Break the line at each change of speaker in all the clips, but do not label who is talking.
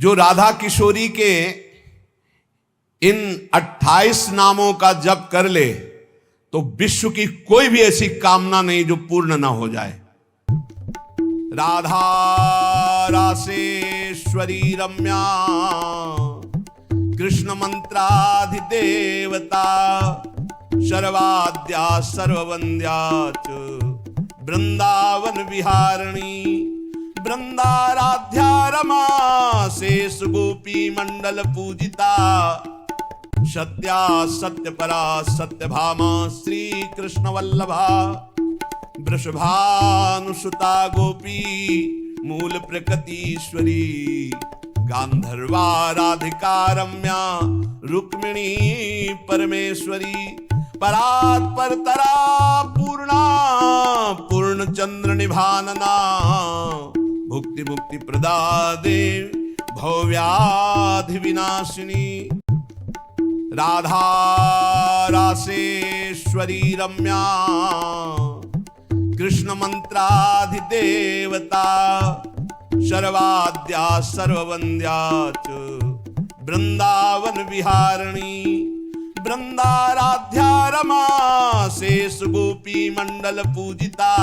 जो राधा किशोरी के इन 28 नामों का जप कर ले तो विश्व की कोई भी ऐसी कामना नहीं जो पूर्ण ना हो जाए। राधा रासेश्वरी रम्या कृष्ण मंत्राधिदेवता सर्वाद्या सर्ववंद्या च वृंदावन विहारिणी वृंदाराध्या रमा शेष गोपी मंडल पूजिता सत्या सत्यपरा सत्यभामा श्री कृष्ण वल्लभा वृषभानुसुता गोपी मूल प्रकृतीश्वरी गांधर्वा राधिका रम्या रुक्मिणी परमेश्वरी परात्परतरा पूर्णा पूर्णचंद्र निभानना भुक्ति मुक्ति प्रदा देव भवव्याधि विनाशिनी राधा रासेश्वरी रम्या कृष्ण मंत्राधिदेवता सर्वाद्या सर्ववंद्या च वृंदावन विहारिणी वृंदाराध्या रमा शेष गोपी मंडल पूजिता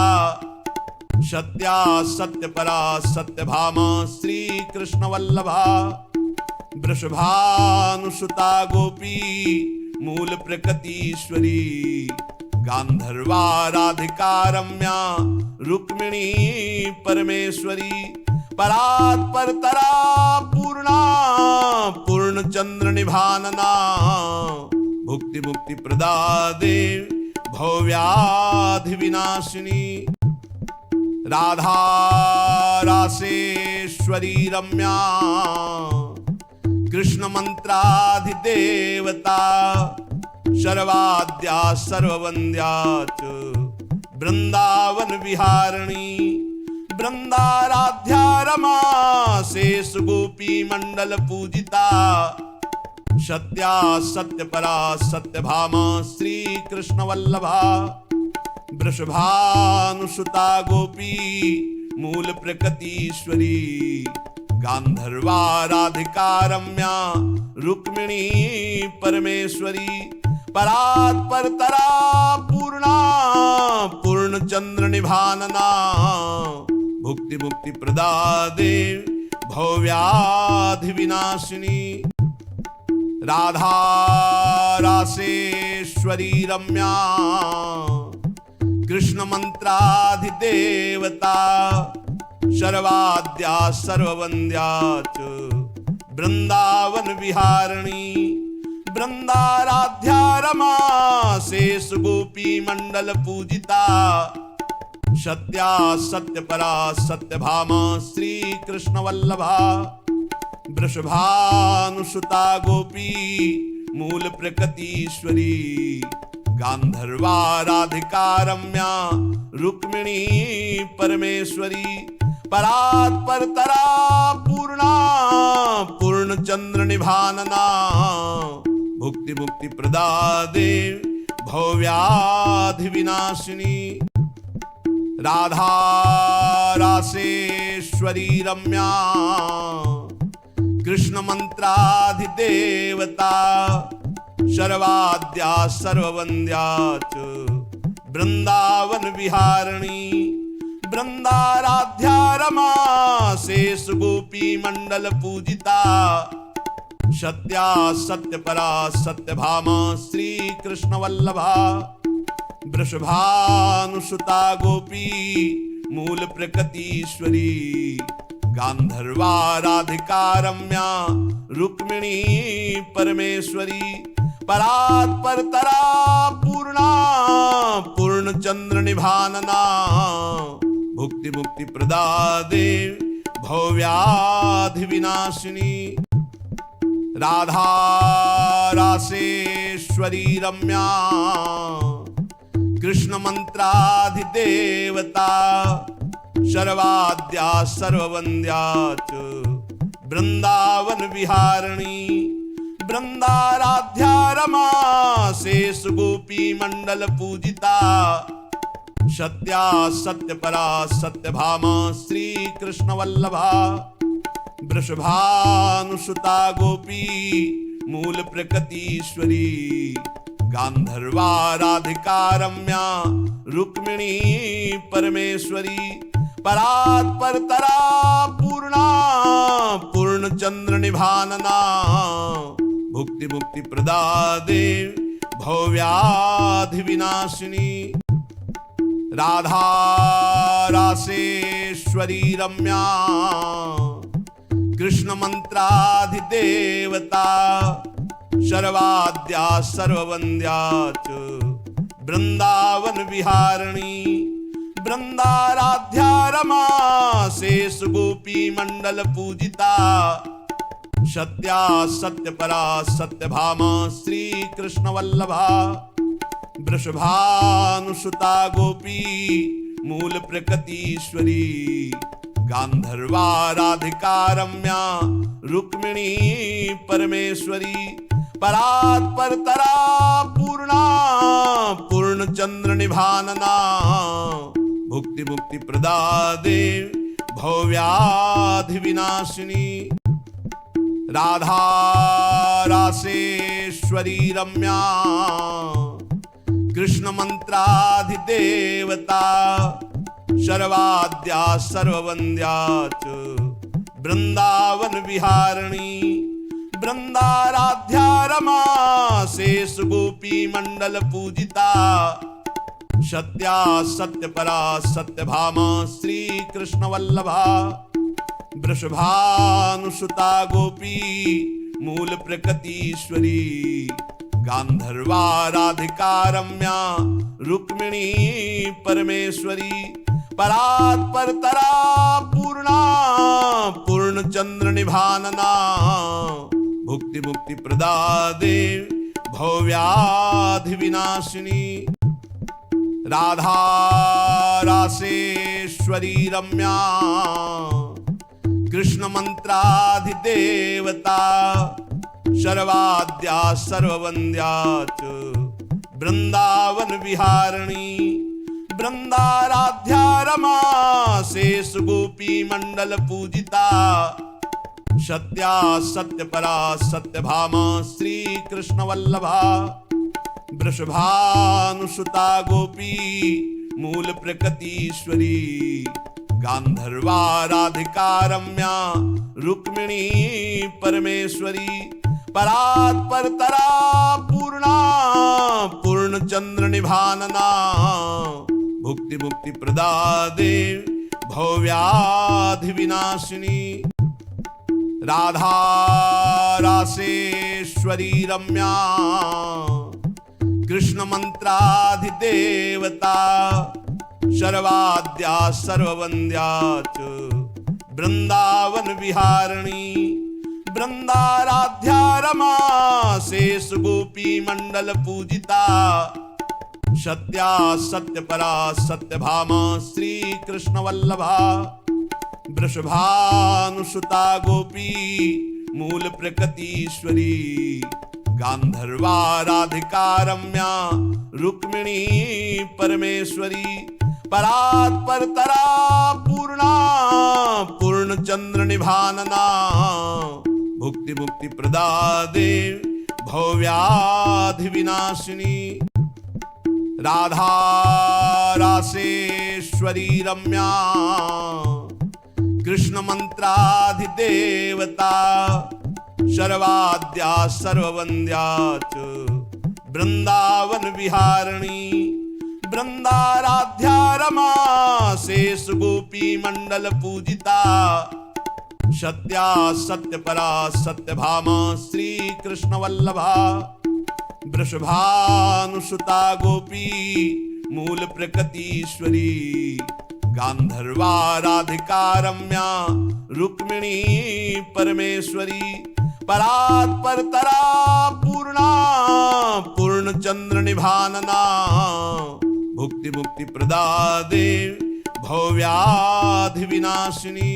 सत्या सत्यपरा सत्यभामा श्री कृष्ण वल्लभा वृषभानुसुता गोपी मूल प्रकृतीश्वरी गांधर्वा राधिका रम्या रुक्मिणी परमेश्वरी परात्परतरा पूर्णा पूर्णचंद्र निभानना भुक्ति मुक्ति प्रदा देव भवव्याधि विनाशिनी राधा रासेश्वरी रम्या कृष्ण मंत्राधिदेवता सर्वाद्या सर्ववंद्या च वृंदावन विहारिणी वृंदाराध्या रमा शेष गोपी मंडल पूजिता सत्या सत्यपरा सत्यभामा श्री कृष्ण वल्लभा वृषभानुसुता गोपी मूल प्रकृतीश्वरी गांधर्वा राधिका रम्या रुक्मिणी परमेश्वरी परात्परतरा पूर्णा पूर्णचंद्र निभानना भुक्ति मुक्ति प्रदा देव भवव्याधि विनाशिनी राधा रासेश्वरी रम्या कृष्ण मंत्राधिदेवता सर्वाद्या सर्ववंद्या च वृंदावन विहारिणी वृंदाराध्या रमा शेष गोपी मंडल पूजिता सत्या सत्यपरा सत्यभामा श्री कृष्ण वल्लभा वृषभानुसुता गोपी मूल प्रकृतीश्वरी गांधर्वा राधिका रम्या रुक्मिणी परमेश्वरी परात्परतरा पूर्णा पूर्णचंद्र निभानना भुक्ति मुक्ति प्रदा देव भवव्याधि विनाशिनी राधा रासेश्वरी रम्या कृष्ण मंत्राधिदेवता सर्वाद्या सर्ववंद्या च वृंदावन विहारिणी वृंदाराध्या रमा शेष गोपी मंडल पूजिता सत्या सत्यपरा सत्यभामा श्री कृष्ण वल्लभा वृषभानुसुता गोपी मूल प्रकृतीश्वरी गांधर्वा राधिका रम्या रुक्मिणी परमेश्वरी परात्परतरा पूर्णा पूर्णचंद्र निभानना भुक्ति मुक्ति प्रदा देव भवव्याधि विनाशिनी राधा रासेश्वरी रम्या कृष्ण मंत्राधिदेवता सर्वाद्या सर्ववंद्या च वृंदावन विहारिणी वृंदाराध्या रमा शेष गोपी मंडल पूजिता सत्या सत्यपरा सत्यभामा श्री कृष्ण वल्लभा वृषभानुसुता गोपी मूल प्रकृतीश्वरी गांधर्वा राधिका रम्या रुक्मिणी परमेश्वरी परात् परतरा पूर्णा पूर्णचंद्र निभानना भुक्ति मुक्ति प्रदा देव भवव्याधि विनाशिनी राधा रासेश्वरी रम्या कृष्ण मंत्राधिदेवता शर्वाद्या सर्ववंद्या च वृंदावन विहारिणी वृंदाराध्या रमा शेष गोपी मंडल पूजिता सत्या सत्यपरा सत्यभामा श्री कृष्ण वल्लभा वृषभानुसुता गोपी मूल प्रकृतीश्वरी गांधर्वा राधिका रम्या रुक्मिणी परमेश्वरी परात् परतरा पूर्णा पूर्णचंद्र निभानना भुक्ति मुक्ति प्रदा देव भवव्याधि विनाशिनी राधा रासेश्वरी रम्या कृष्ण मंत्राधिदेवता शर्वाद्या सर्ववंद्या च वृंदावन विहारिणी वृंदाराध्या रमा शेष गोपी मंडल पूजिता सत्या सत्यपरा सत्यभामा श्री कृष्ण वल्लभा वृषभानुसुता गोपी मूल प्रकृतीश्वरी गांधर्वा राधिका रम्या रुक्मिणी परमेश्वरी परात् परतरा पूर्णा पूर्णचंद्र निभानना भुक्ति मुक्ति प्रदा देव भवव्याधि विनाशिनी राधा रासेश्वरी रम्या कृष्ण मंत्राधिदेवता शर्वाद्या सर्ववंद्या च वृंदावन विहारिणी वृंदाराध्या रमा शेष गोपी मंडल पूजिता सत्या सत्यपरा सत्यभामा श्री कृष्ण वल्लभा वृषभानुसुता गोपी मूल प्रकृतीश्वरी गांधर्वा राधिका रम्या रुक्मिणी परमेश्वरी परात् परतरा पूर्णा पूर्णचंद्र निभानना भुक्ति मुक्ति प्रदा देव भवव्याधि विनाशिनी राधा रासेश्वरी रम्या कृष्ण मंत्राधिदेवता शर्वाद्या सर्ववंद्या च वृंदावन विहारिणी वृंदाराध्या रमा शेष गोपी मंडल पूजिता सत्या सत्यपरा सत्यभामा श्री कृष्ण वल्लभा वृषभानुसुता गोपी मूल प्रकृतीश्वरी गांधर्वा राधिका रम्या रुक्मिणी परमेश्वरी परात् परतरा पूर्णा पूर्णचंद्र निभानना भुक्ति मुक्ति प्रदा देव भवव्याधि विनाशिनी राधा रासेश्वरी रम्या कृष्ण मंत्राधिदेवता शर्वाद्या सर्ववंद्या च वृंदावन विहारिणी वृंदाराध्या रमा शेष गोपी मंडल पूजिता सत्या सत्यपरा सत्यभामा श्री कृष्ण वल्लभा वृषभानुसुता गोपी मूल प्रकृतीश्वरी गांधर्वा राधिका रम्या रुक्मिणी परमेश्वरी परात् परतरा पूर्णा पूर्णचंद्र निभानना भुक्ति मुक्ति प्रदा देव भवव्याधि विनाशिनी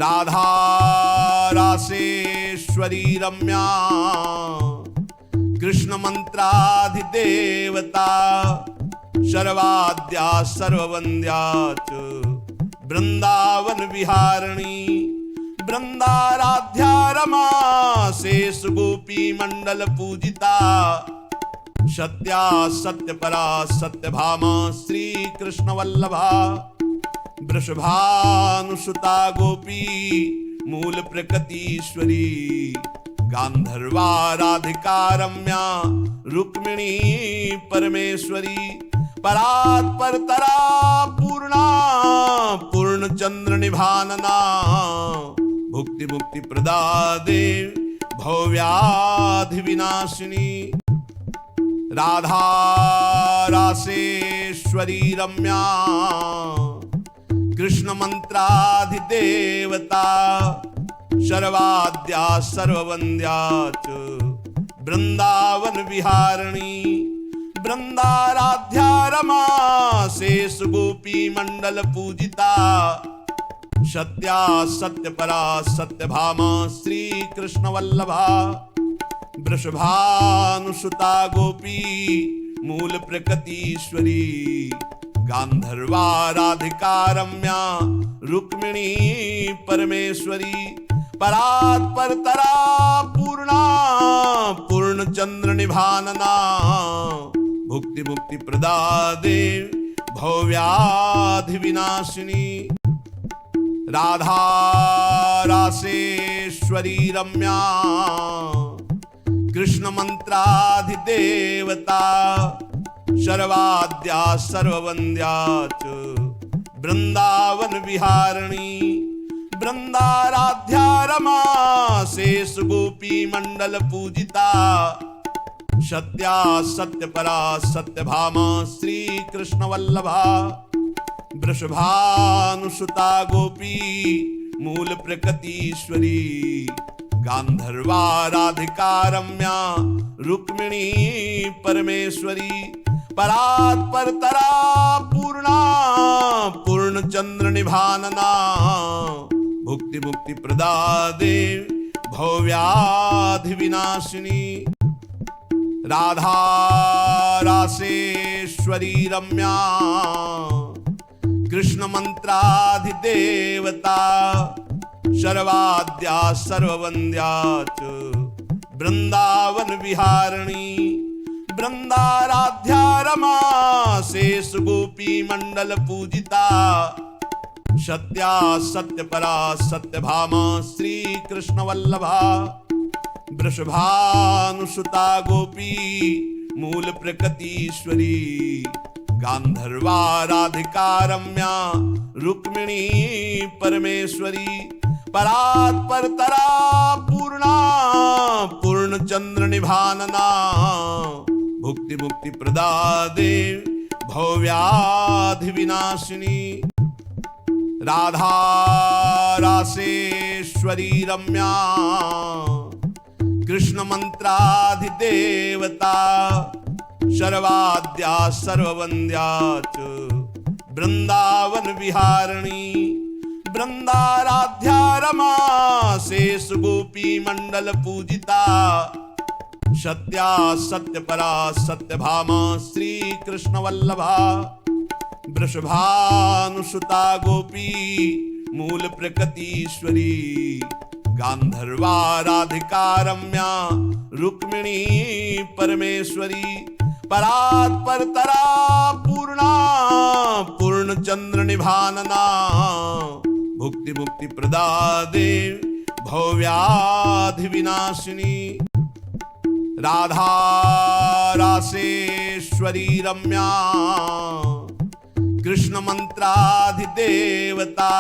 राधा रासेश्वरी रम्या कृष्ण मंत्राधिदेवता शर्वाद्या सर्ववंद्या च वृंदावन विहारिणी वृंदाराध्या रमा शेष गोपी मंडल पूजिता सत्या सत्यपरा सत्यभामा श्री कृष्ण वल्लभा वृषभानुसुता गोपी मूल प्रकृतीश्वरी गांधर्वा राधिका रम्या रुक्मिणी परमेश्वरी परात् परतरा पूर्णा पूर्णचंद्र निभानना भुक्ति मुक्ति प्रदा देव भवव्याधि विनाशिनी राधा रासेश्वरी रम्या कृष्ण मंत्राधिदेवता सर्वाद्या सर्ववंद्या च वृंदावन विहारिणी वृंदाराध्या रमा शेष गोपी मंडल पूजिता सत्या सत्यपरा सत्यभामा श्री कृष्ण वल्लभा वृषभानुसुता गोपी मूल प्रकृतीश्वरी गांधर्वा राधिका रम्या रुक्मिणी परमेश्वरी परात् परतरा पूर्णा पूर्णचंद्र निभानना भुक्ति मुक्ति प्रदा देव भवव्याधि विनाशिनी राधा रासेश्वरी रम्या कृष्ण मंत्राधिदेवता सर्वाद्या सर्ववंद्या च वृंदावन विहारिणी वृंदाराध्या रमा शेष गोपी मंडल पूजिता सत्या सत्यपरा सत्यभामा श्री कृष्ण वल्लभा वृषभानुसुता गोपी मूल प्रकृतीश्वरी गांधर्वा राधिका रम्या रुक्मिणी परमेश्वरी परात् परतरा पूर्णा पूर्णचंद्र निभानना भुक्ति मुक्ति प्रदा देव भवव्याधि विनाशिनी राधा रासेश्वरी रम्या कृष्ण मंत्राधिदेवता सर्वाद्या सर्ववंद्या च वृंदावन विहारिणी वृंदाराध्या रमा शेष गोपी मंडल पूजिता सत्या सत्यपरा सत्यभामा श्री कृष्ण वल्लभा वृषभानुसुता गोपी मूल प्रकृतीश्वरी गांधर्वा राधिका रम्या रुक्मिणी परमेश्वरी परात् परतरा पूर्णा पूर्णचंद्र निभानना भुक्ति मुक्ति प्रदा देव भवव्याधि विनाशिनी राधा रासेश्वरी रम्या कृष्ण मंत्राधिदेवता सर्वाद्या सर्ववंद्या च वृंदावन विहारिणी वृंदाराध्या रमा शेष गोपी मंडल पूजिता सत्या सत्यपरा सत्यभामा श्री कृष्ण वल्लभा वृषभानुसुता गोपी मूल प्रकृतीश्वरी गांधर्वा राधिका रम्या रुक्मिणी परमेश्वरी परात् परतरा पूर्णा पूर्णचंद्र निभानना भुक्ति मुक्ति प्रदा देव भवव्याधि विनाशिनी राधा रासेश्वरी रम्या कृष्ण मंत्राधिदेवता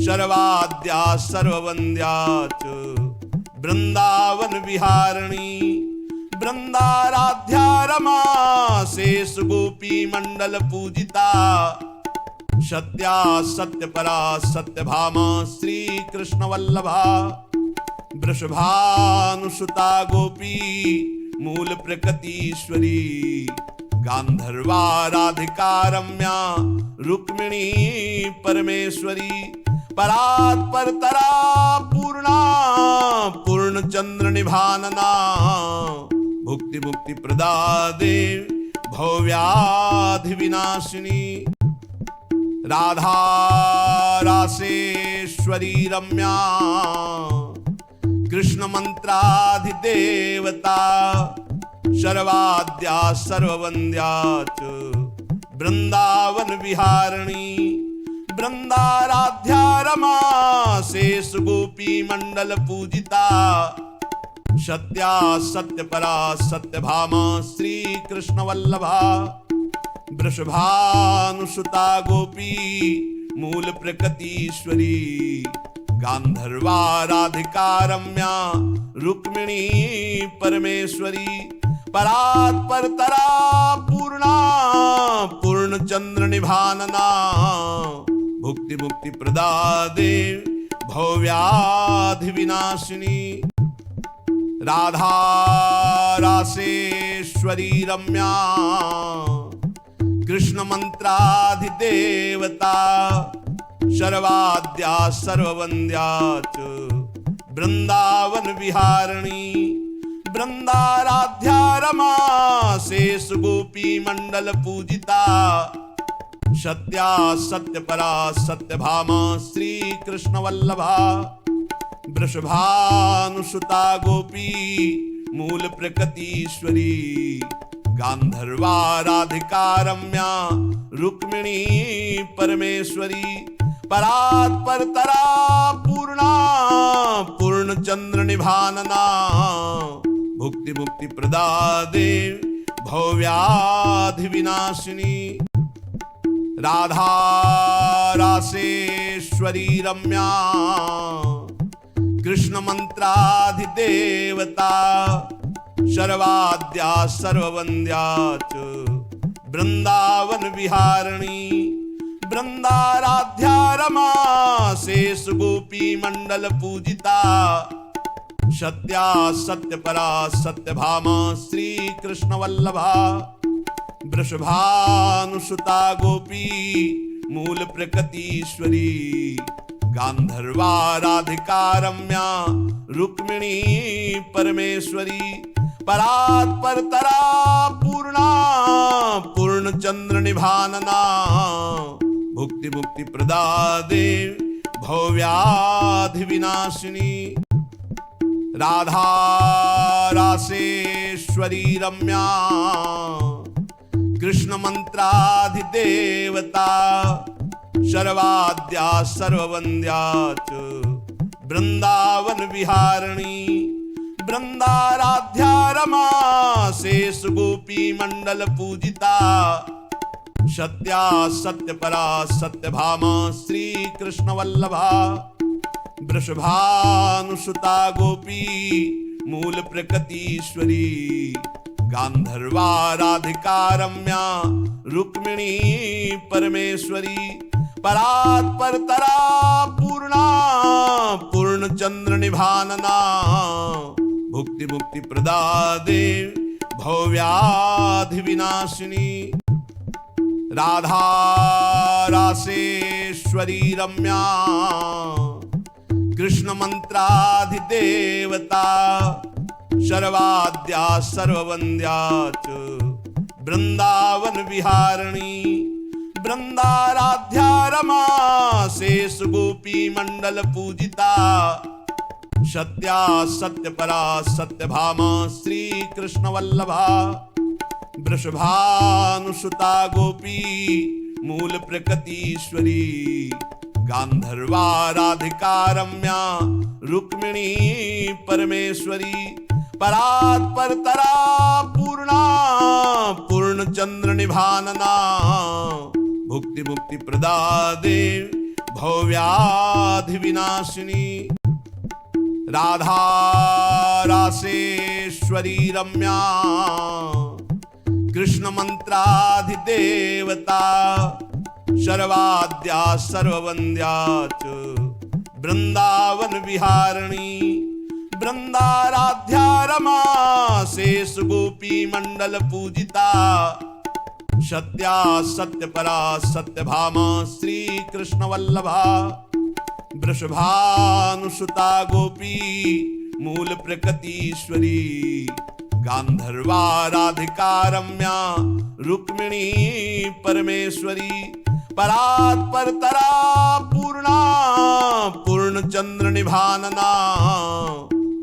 सर्वाद्या सर्ववंद्या च वृंदावन विहारिणी वृंदाराध्या रमा शेष गोपी मंडल पूजिता सत्या सत्यपरा सत्यभामा श्री कृष्ण वल्लभा वृषभानुसुता गोपी मूल प्रकृतीश्वरी गांधर्वा राधिका रम्या रुक्मिणी परमेश्वरी परात् परतरा पूर्णा पूर्णचंद्र निभानना भुक्ति मुक्ति प्रदा देव भवव्याधि विनाशिनी राधा रासेश्वरी रम्या कृष्ण मंत्राधिदेवता सर्वाद्या सर्ववन्द्या च वृंदावन विहारिणी वृंदाराध्या रमा शेष गोपी मंडल पूजिता सत्या सत्यपरा सत्यभामा श्री कृष्ण वल्लभा वृषभानुसुता गोपी मूल प्रकृतीश्वरी गांधर्वा राधिका रम्या रुक्मिणी परमेश्वरी परात् परतरा पूर्णा पूर्णचंद्र निभानना भुक्ति मुक्ति प्रदा देव भवव्याधि विनाशिनी राधा रासेश्वरी रम्या कृष्ण मंत्राधिदेवता सर्वाद्या सर्ववन्द्या च वृंदावन विहारिणी वृंदाराध्या रमा शेष गोपी मंडल पूजिता सत्या सत्यपरा सत्यभामा श्री कृष्ण वल्लभा वृषभानुसुता गोपी मूल प्रकृतीश्वरी गांधर्वा राधिका रम्या रुक्मिणी परमेश्वरी परात् परतरा पूर्णा पूर्णचंद्र निभानना भुक्ति मुक्ति प्रदा देव भवव्याधि विनाशिनी राधा रासेश्वरी रम्या कृष्ण मंत्राधिदेवता सर्वाद्या सर्ववन्द्या च वृंदावन विहारिणी वृंदाराध्या रमा शेष गोपी मंडल पूजिता सत्या सत्यपरा सत्यभामा श्री कृष्ण वल्लभा वृषभानुसुता गोपी मूल प्रकृतीश्वरी गांधर्वा राधिका रम्या रुक्मिणी परमेश्वरी परात् परतरा पूर्णा पूर्णचंद्र निभानना भुक्ति मुक्ति प्रदा देव भवव्याधि विनाशिनी राधा रासेश्वरी रम्या कृष्ण मंत्राधिदेवता सर्वाद्या सर्ववन्द्या च वृंदावन विहारिणी वृंदाराध्या रमा शेष गोपी मंडल पूजिता सत्या सत्यपरा सत्यभामा श्री कृष्ण वल्लभा वृषभानुसुता गोपी मूल प्रकृतीश्वरी गांधर्वा राधिका रम्या रुक्मिणी परमेश्वरी परात् परतरा पूर्णा पूर्णचंद्र निभानना भुक्ति मुक्ति प्रदा देव भवव्याधि विनाशिनी राधा रासेश्वरी रम्या कृष्ण मंत्राधिदेवता सर्वाद्या सर्ववन्द्या च वृंदावन विहारिणी वृंदाराध्या रमा शेष गोपी मंडल पूजिता सत्या सत्यपरा सत्यभामा श्री कृष्ण वल्लभा वृषभानुसुता गोपी मूल प्रकृतीश्वरी गांधर्वा राधिका रम्या रुक्मिणी परमेश्वरी परात् परतरा पूर्णा पूर्णचंद्र निभानना भुक्ति मुक्ति प्रदा देव भवव्याधि विनाशिनी राधा रासेश्वरी रम्या कृष्ण मंत्राधिदेवता सर्वाद्या सर्ववन्द्या च वृंदावन विहारिणी वृंदाराध्या रमा शेष गोपी मंडल पूजिता सत्या सत्यपरा सत्यभामा श्री कृष्ण वल्लभा वृषभानुसुता गोपी मूल प्रकृतीश्वरी गांधर्वा राधिका रम्या रुक्मिणी परमेश्वरी परात् परतरा पूर्णा पूर्ण चंद्र निभानना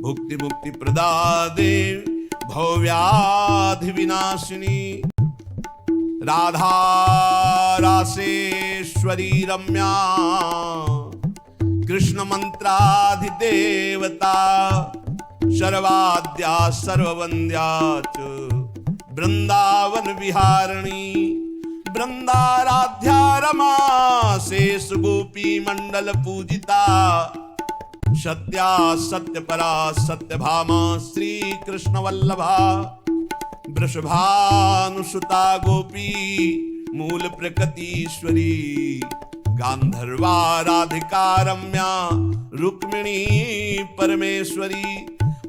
भुक्ति मुक्ति प्रदादे भव्याधि विनाशिनी राधा रासेश्वरी रम्या कृष्ण मंत्राधिदेवता सर्वाद्या सर्ववन्द्या च वृंदावन विहारिणी वृंदाराध्या रमा शेष गोपी मंडल पूजिता सत्या सत्यपरा सत्यभामा श्री कृष्ण वल्लभा वृषभानुसुता गोपी मूल प्रकृतीश्वरी गांधर्वा राधिका रम्या रुक्मिणी परमेश्वरी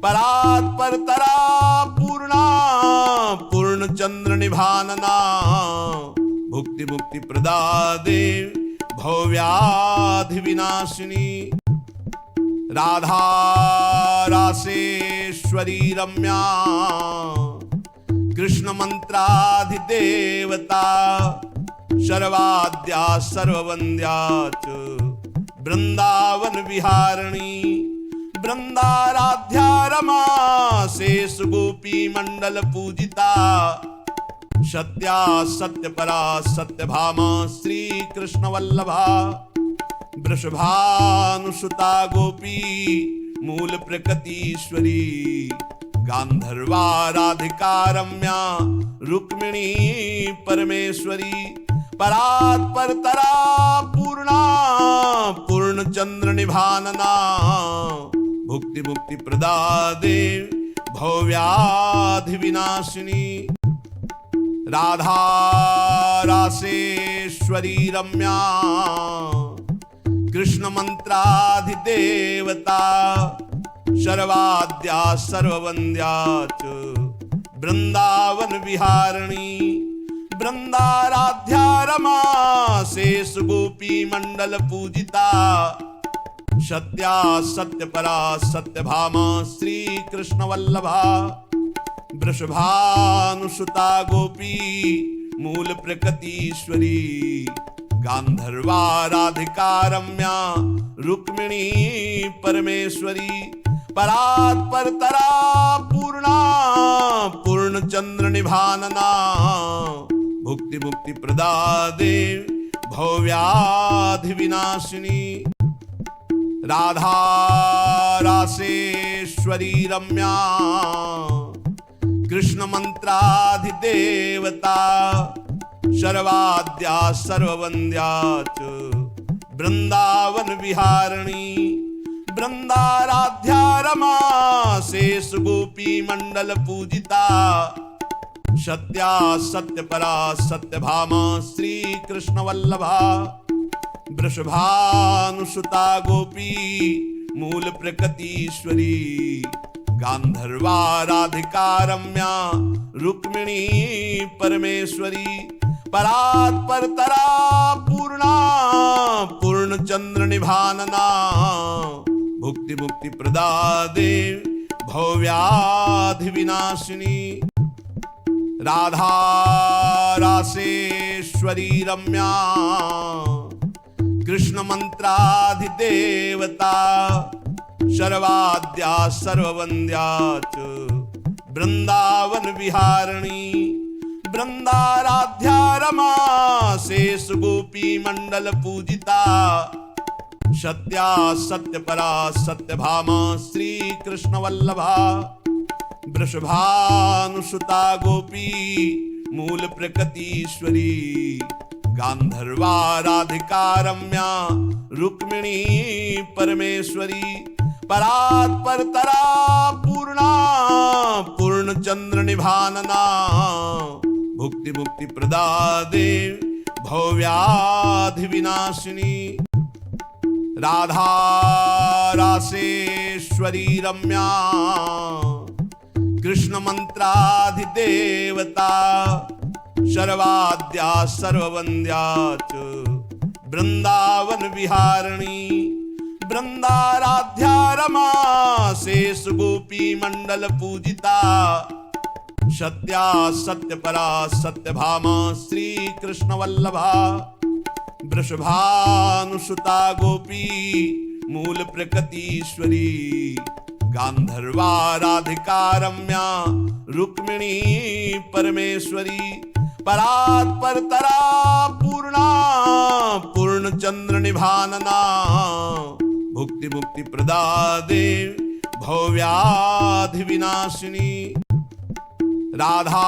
परात् परतरा पूर्णा पूर्ण चंद्र निभानना भुक्ति मुक्ति प्रदादे भव्याधि विनाशिनी राधा रासेश्वरी रम्या कृष्ण मंत्राधिदेवता सर्वाद्या सर्ववन्द्या च वृंदावन विहारिणी वृंदाराध्या रमा शेष गोपी मंडल पूजिता सत्या सत्यपरा सत्यभामा श्री कृष्ण वल्लभा वृषभानुसुता गोपी मूल प्रकृतीश्वरी गांधर्वा राधिका रम्या रुक्मिणी परमेश्वरी परात् परतरा पूर्णा पूर्ण चंद्र निभानना भुक्ति मुक्ति प्रदादे भव्याधि विनाशिनी राधा रासेश्वरी रम्या कृष्ण मंत्राधिदेवता सर्वाद्या सर्ववन्द्या च वृंदावन विहारिणी वृंदाराध्या रमा शेष गोपी मंडल पूजिता सत्या सत्यपरा सत्यभामा श्री कृष्ण वल्लभा वृषभानुसुता गोपी मूल प्रकृतीश्वरी गांधर्वा राधिका रम्या रुक्मिणी परमेश्वरी परात् परतरा पूर्णा पूर्ण चंद्र निभानना भुक्ति मुक्ति प्रदादे भव्याधि विनाशिनी राधा रासेश्वरी रम्या कृष्ण मंत्राधिदेवता सर्वाद्या सर्ववन्द्या च वृंदावन विहारिणी वृंदाराध्या रमा शेष गोपी मंडल पूजिता सत्या सत्यपरा सत्यभामा श्री कृष्ण वल्लभा वृषभानुसुता गोपी मूल प्रकृतीश्वरी गांधर्वा राधिका रम्या रुक्मिणी परमेश्वरी परात् परतरा पूर्णा पूर्ण चंद्र निभानना भुक्ति मुक्ति प्रदादे भव्याधि विनाशिनी राधा रासेश्वरी रम्या कृष्ण मंत्राधिदेवता सर्वाद्या सर्ववन्द्या च वृंदावन विहारिणी वृंदाराध्या रमा शेष गोपी मंडल पूजिता सत्या सत्यपरा सत्यभामा श्री कृष्ण वल्लभा वृषभानुसुता गोपी मूल प्रकृतीश्वरी गांधर्वा राधिका रम्या रुक्मिणी परमेश्वरी परात् परतरा पूर्णा पूर्ण चंद्र निभानना भुक्ति मुक्ति प्रदादे भव्याधि विनाशिनी राधा रासेश्वरी रम्या कृष्ण मंत्राधिदेवता सर्वाद्या सर्ववन्द्या च वृंदावन विहारिणी वृंदाराध्या रमा शेष गोपी मंडल पूजिता सत्या सत्यपरा सत्यभामा श्री कृष्ण वल्लभा वृषभानुसुता गोपी मूल प्रकृतीश्वरी गांधर्वा राधिका रम्या रुक्मिणी परमेश्वरी परात् परतरा पूर्णा पूर्ण चंद्र निभानना भुक्ति मुक्ति प्रदा देव भवव्याधि विनाशिनी राधा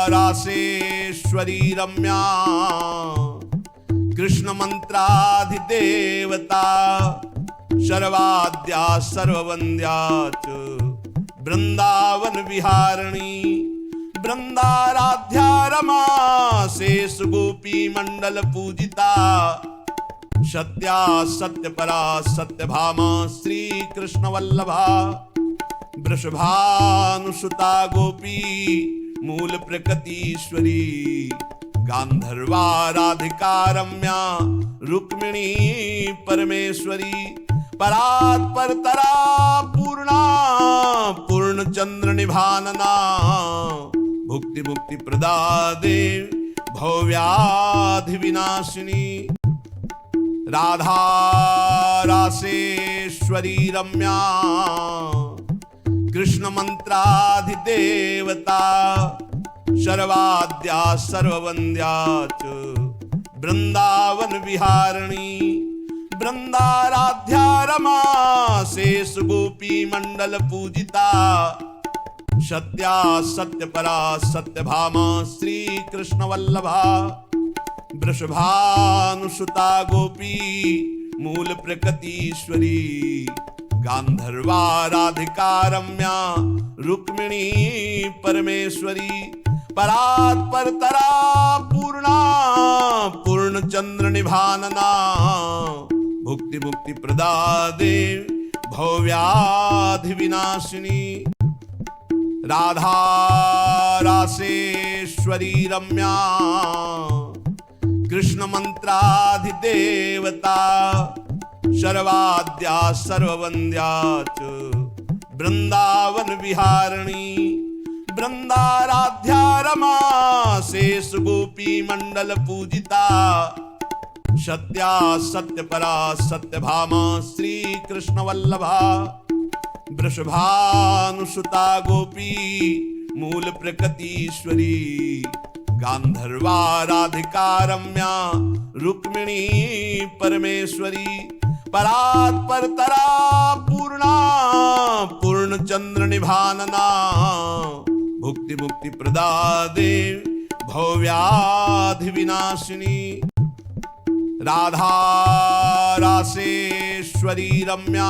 रासेश्वरी रम्या कृष्ण मंत्राधिदेवता शर्वाद्या सर्ववन्द्या च वृंदावन विहारिणी वृंदाराध्या रमा शेष गोपी मंडल पूजिता सत्या सत्यपरा सत्यभामा श्री कृष्ण वल्लभा वृषभानुसुता गोपी मूल प्रकृतीश्वरी गांधर्वा राधिका रम्या रुक्मिणी परमेश्वरी परात् परतरा पूर्णा पूर्ण चंद्र निभानना भुक्ति मुक्ति प्रदा देव भवव्याधि विनाशिनी राधा रासेश्वरी रम्या कृष्ण मंत्राधिदेवता शर्वाद्या सर्ववन्द्या च वृंदावन विहारिणी वृंदाराध्या रमा शेष गोपी मंडल पूजिता सत्या सत्यपरा सत्यभामा श्री कृष्ण वल्लभा वृषभानुसुता गोपी मूल प्रकृतीश्वरी गांधर्वा राधिका रम्या रुक्मिणी परमेश्वरी परात् परतरा पूर्णा पूर्ण चंद्र निभानना भुक्ति मुक्ति प्रदा देव भवव्याधि विनाशिनी राधा रासेश्वरी रम्या कृष्ण मंत्राधिदेवता शर्वाद्या सर्ववन्द्या च वृंदावन विहारिणी वृंदाराध्या रमा शेष गोपी मंडल पूजिता सत्या सत्यपरा सत्यभामा श्री कृष्ण वल्लभा वृषभानुसुता गोपी मूल प्रकृतीश्वरी गांधर्वा राधिका रम्या रुक्मिणी परमेश्वरी परात् परतरा पूर्णा पूर्ण चंद्र निभानना भुक्ति मुक्ति प्रदा देव भवव्याधि विनाशिनी राधा रासेश्वरी रम्या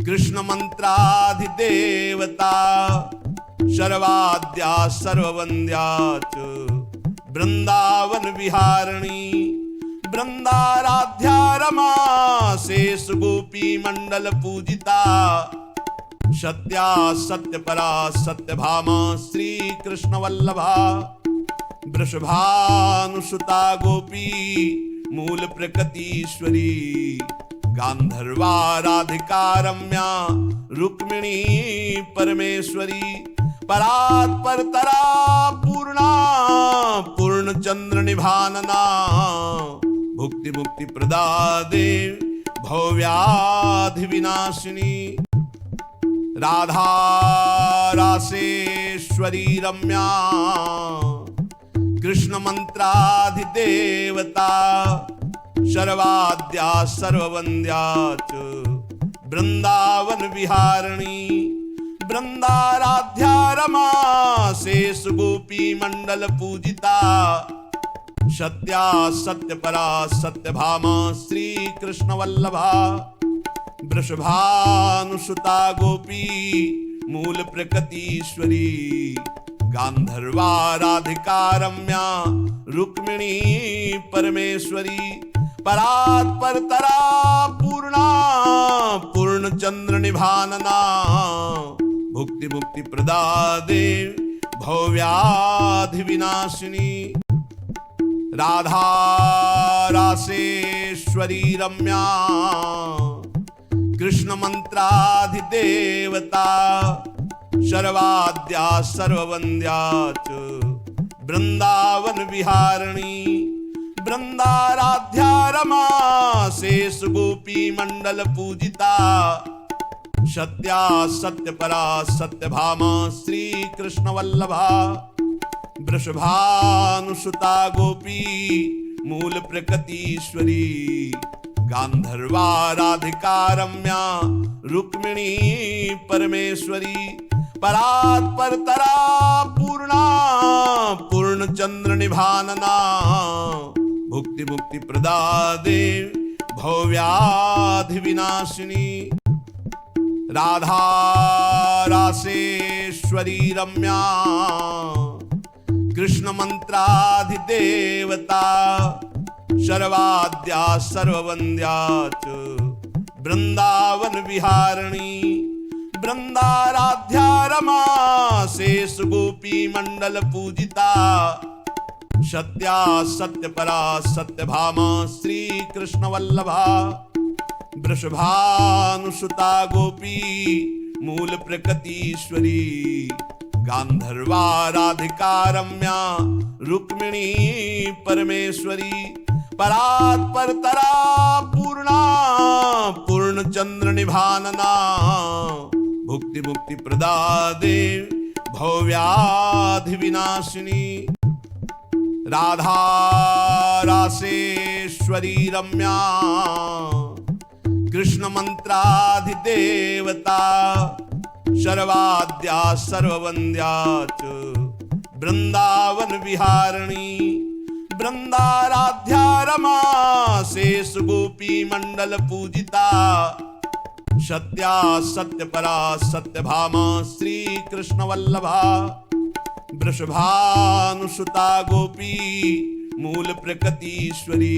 कृष्ण मंत्राधिदेवता शर्वाद्या सर्ववन्द्या च वृंदावन विहारिणी वृंदाराध्या रमा शेष गोपी मंडल पूजिता सत्या सत्यपरा सत्यभामा श्री कृष्ण वल्लभा वृषभानुसुता गोपी मूल प्रकृतीश्वरी गांधर्वा राधिका रम्या रुक्मिणी परमेश्वरी परात् परतरा पूर्णा पूर्ण चंद्र निभानना भुक्ति मुक्ति प्रदा देव भवव्याधि विनाशिनी राधा रासेश्वरी रम्या कृष्ण मंत्राधिदेवता शर्वाद्या सर्ववन्द्या च वृंदावन विहारिणी वृंदाराध्या रमा शेष गोपी मंडल पूजिता सत्या सत्यपरा सत्यभामा श्री कृष्ण वल्लभा वृषभानुसुता गोपी मूल प्रकृतीश्वरी गांधर्वा राधिका रम्या रुक्मिणी परमेश्वरी परात् परतरा पूर्णा पूर्ण चंद्र निभानना भुक्ति मुक्ति प्रदा देव भवव्याधि विनाशिनी राधा रासेश्वरी रम्या कृष्ण मंत्राधिदेवता शर्वाद्या सर्ववन्द्या च वृंदावन विहारिणी वृंदाराध्या रमा शेष गोपी मंडल पूजिता सत्या सत्यपरा सत्यभामा श्री कृष्ण वल्लभा वृषभानुसुता गोपी मूल प्रकृतीश्वरी गांधर्वा राधिका रम्या रुक्मिणी परमेश्वरी परात्परतरा पूर्णा पूर्णचंद्र निभानना भुक्ति मुक्ति प्रदा देव भवव्याधि विनाशिनी राधा रासेश्वरी रम्या कृष्ण मंत्राधिदेवता सर्वाद्या सर्ववन्द्या च वृंदावन विहारिणी वृंदाराध्या रमा शेष गोपी मंडल पूजिता सत्या सत्यपरा सत्यभामा श्री कृष्ण वल्लभा वृषभानुसुता गोपी मूल प्रकृतीश्वरी गांधर्वा राधिका रम्या रुक्मिणी परमेश्वरी परात्परतरा पूर्णा पूर्णचंद्र निभानना भुक्ति मुक्ति प्रदा देव भवव्याधि विनाशिनी राधा रासेश्वरी रम्या कृष्ण मंत्राधिदेवता सर्वाद्या सर्ववन्द्या च वृंदावन विहारिणी वृंदाराध्या रमा शेष गोपी मंडल पूजिता सत्या सत्यपरा सत्यभामा श्री कृष्ण वल्लभा वृषभानुसुता गोपी मूल प्रकृतीश्वरी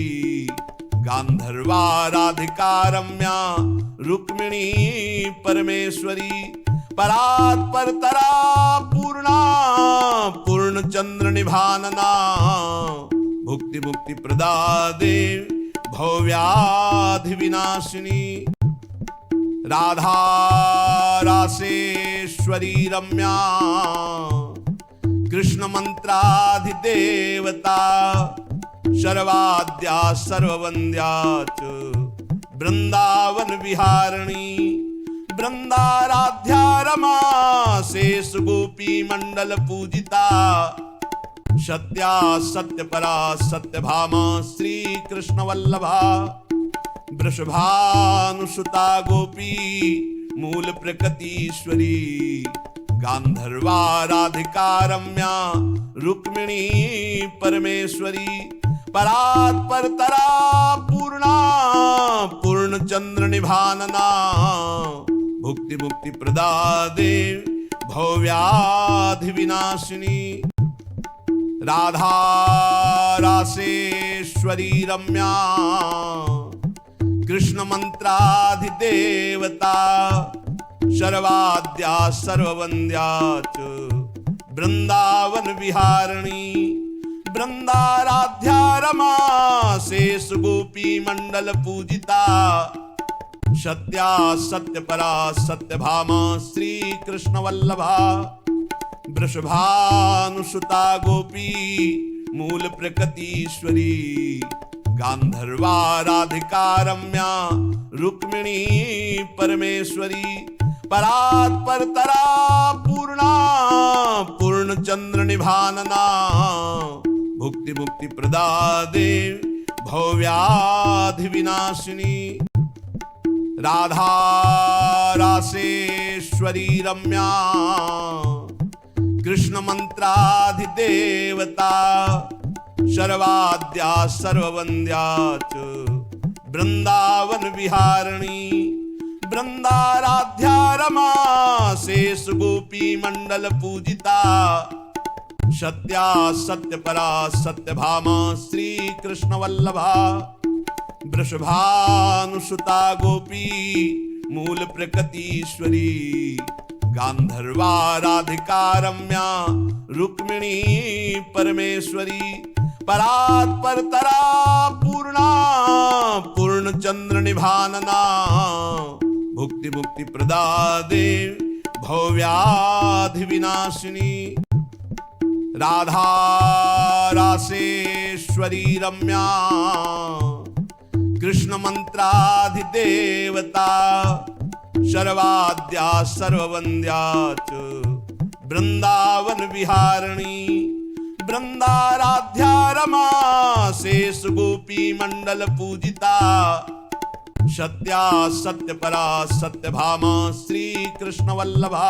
गांधर्वा राधिका रम्या रुक्मिणी परमेश्वरी परात्परतरा पूर्णा पूर्णचंद्र निभानना भुक्ति मुक्ति प्रदा देव भवव्याधि विनाशिनी राधा रासेश्वरी रम्या कृष्ण मंत्राधिदेवता सर्वाद्या सर्ववन्द्या च वृंदावन विहारिणी वृंदाराध्या रमा शेष गोपी मंडल पूजिता सत्या सत्यपरा सत्यभामा श्री कृष्ण वल्लभा वृषभानुसुता गोपी मूल प्रकृतीश्वरी गांधर्वा राधिका रम्या रुक्मिणी परमेश्वरी परात्परतरा पूर्णा पूर्णचंद्र निभानना भुक्ति मुक्ति प्रदा देव भवव्याधि विनाशिनी राधा रासेश्वरी रम्या कृष्ण मंत्राधिदेवता सर्वाद्या सर्ववन्द्या च वृंदावन विहारिणी वृंदाराध्या रमा शेष गोपी मंडल पूजिता सत्या सत्यपरा सत्यभामा श्री कृष्ण वल्लभा वृषभानुसुता गोपी मूल प्रकृतीश्वरी गांधर्वा राधिका रम्या रुक्मिणी परमेश्वरी परात्परतरा पूर्णा पूर्णचंद्र निभानना भुक्ति मुक्ति प्रदा देव भवव्याधि विनाशिनी राधा रासेश्वरी रम्या कृष्ण मंत्राधिदेवता सर्वाद्या सर्ववन्द्या च वृंदावन विहारिणी वृंदाराध्या रमा शेष गोपी मंडल पूजिता सत्या सत्यपरा सत्यभामा श्री कृष्ण वल्लभा वृषभानुसुता गोपी मूल प्रकृतीश्वरी गांधर्वा राधिका रम्या रुक्मिणी परमेश्वरी परात्परतरा पूर्णा पूर्णचंद्र निभानना भुक्ति मुक्ति प्रदा देव भवव्याधि विनाशिनी राधा रासेश्वरी राधारासेश्वरी रम्या कृष्ण मंत्राधिदेवता सर्वाद्या सर्ववन्द्या च वृंदावन विहारिणी वृंदाराध्या रमा शेष गोपी मंडल पूजिता सत्या सत्यपरा सत्यभामा श्री कृष्ण वल्लभा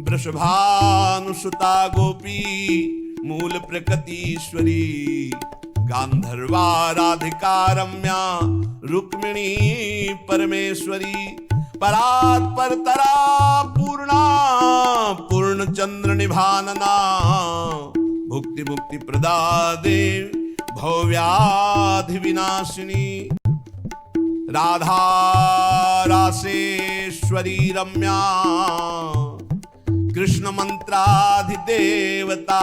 वृषभानुसुता गोपी मूल प्रकृतीश्वरी गांधर्वा राधिका रम्या रुक्मिणी परमेश्वरी परात्परतरा पूर्णा पूर्णचंद्र निभानना भुक्ति मुक्ति प्रदा देव भवव्याधि विनाशिनी राधा रासेश्वरी रम्या कृष्ण मंत्राधिदेवता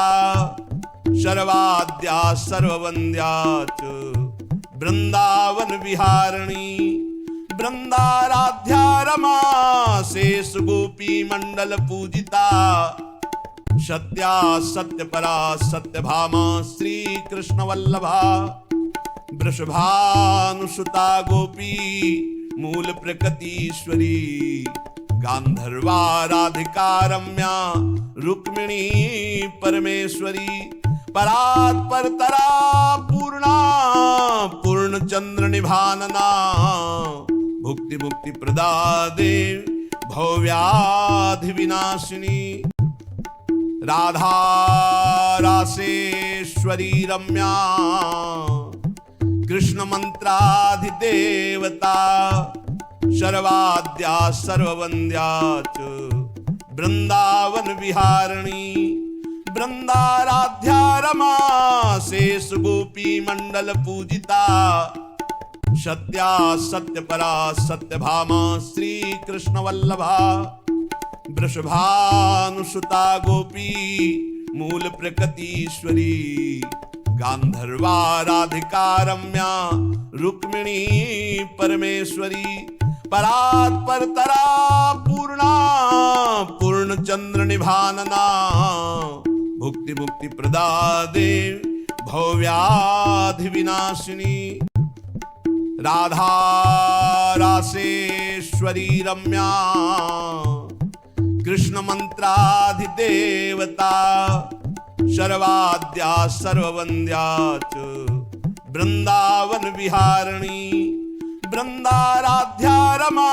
सर्वाद्या सर्ववन्द्या च वृंदावन विहारिणी वृंदाराध्या रमा शेष गोपी मंडल पूजिता सत्या सत्यपरा सत्यभामा श्री कृष्ण वल्लभा वृषभानुसुता गोपी मूल प्रकृतीश्वरी गांधर्वा राधिका रम्या रुक्मिणी परमेश्वरी परात्परतरा पूर्णा पूर्णचंद्र निभानना भुक्ति मुक्ति प्रदा देव भवव्याधि विनाशिनी राधा रासेश्वरी रम्या कृष्ण मंत्राधिदेवता सर्वाद्या सर्ववन्द्या च वृंदावन विहारिणी वृंदाराध्या रमा शेष गोपी मंडल पूजिता सत्या सत्यपरा सत्यभामा श्री कृष्ण वल्लभा वृषभानुसुता गोपी मूल प्रकृतीश्वरी गांधर्वा राधिका रम्या रुक्मिणी परमेश्वरी परात्परतरा पूर्णा पूर्णचंद्र निभानना भुक्ति मुक्ति प्रदा देव भवव्याधि विनाशिनी राधा रासेश्वरी रम्या कृष्ण मंत्राधिदेवता सर्वाद्या सर्ववन्द्या च वृंदावन विहारिणी वृंदाराध्या रमा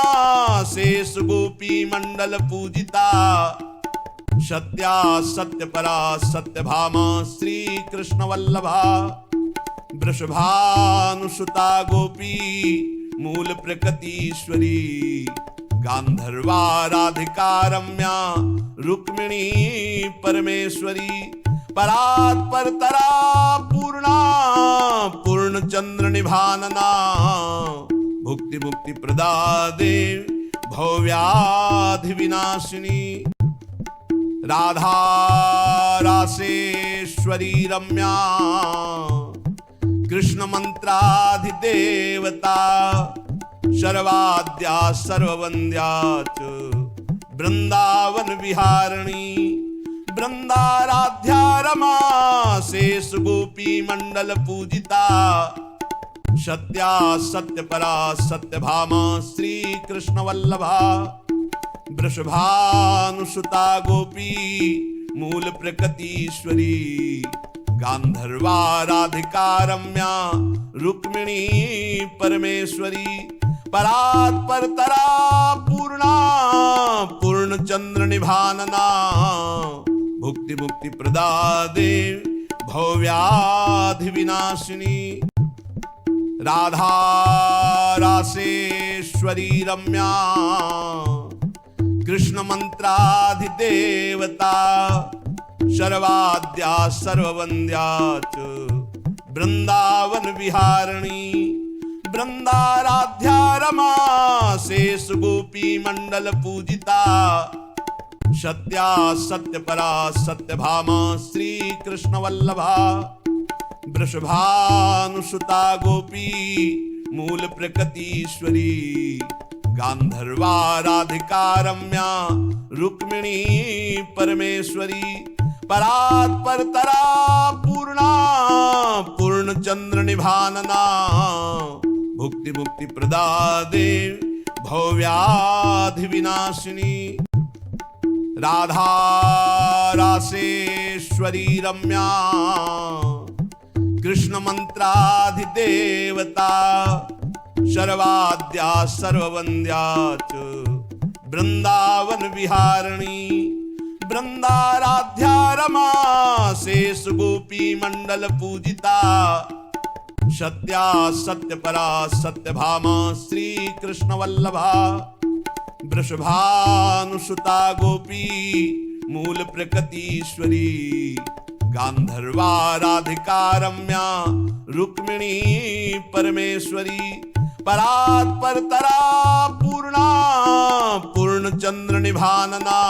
शेष गोपी मंडल पूजिता सत्या सत्यपरा सत्यभामा श्री कृष्ण वल्लभा वृषभानुसुता गोपी मूल प्रकृतीश्वरी गांधर्वा राधिका रम्या रुक्मिणी परमेश्वरी परात्परतरा पूर्णा पूर्णचंद्र निभानना भुक्ति मुक्ति प्रदा देव भवव्याधि विनाशिनी राधा रासेश्वरी रम्या कृष्ण मंत्राधिदेवता सर्वाद्या सर्ववन्द्या च वृंदावन विहारिणी वृंदाराध्या रमा शेष गोपी मंडल पूजिता सत्या सत्यपरा सत्यभामा श्री कृष्ण वल्लभा वृषभानुसुता गोपी मूल प्रकृतीश्वरी गांधर्वा राधिका रम्या रुक्मिणी परमेश्वरी परात्परतरा पूर्णा पूर्णचंद्र निभानना भुक्ति मुक्ति प्रदा देव भवव्याधि विनाशिनी राधा रासेश्वरी रम्या कृष्ण मंत्राधिदेवता सर्वाद्या सर्ववन्द्या च वृंदावन विहारिणी वृंदाराध्या रमा शेष गोपी मंडल पूजिता सत्या सत्यपरा सत्यभामा श्री कृष्ण वल्लभा वृषभानुसुता गोपी मूल प्रकृतीश्वरी गांधर्वा राधिका रम्या रुक्मिणी परमेश्वरी परात् परतरा पूर्णा पूर्ण चंद्र निभानना भुक्ति मुक्ति प्रदादे भव्याधि विनाशिनी राधा रासेश्वरी रम्या कृष्ण मंत्राधिदेवता सर्वाद्या सर्ववन्द्या च वृंदावन विहारिणी वृंदाराध्या रमा शेष गोपी मंडल पूजिता सत्या सत्यपरा सत्यभामा श्री कृष्ण वल्लभा वृषभानुसुता गोपी मूल प्रकृतीश्वरी गांधर्वा राधिका रम्या रुक्मिणी परमेश्वरी परात् परतरा पूर्णा पूर्ण चंद्र निभानना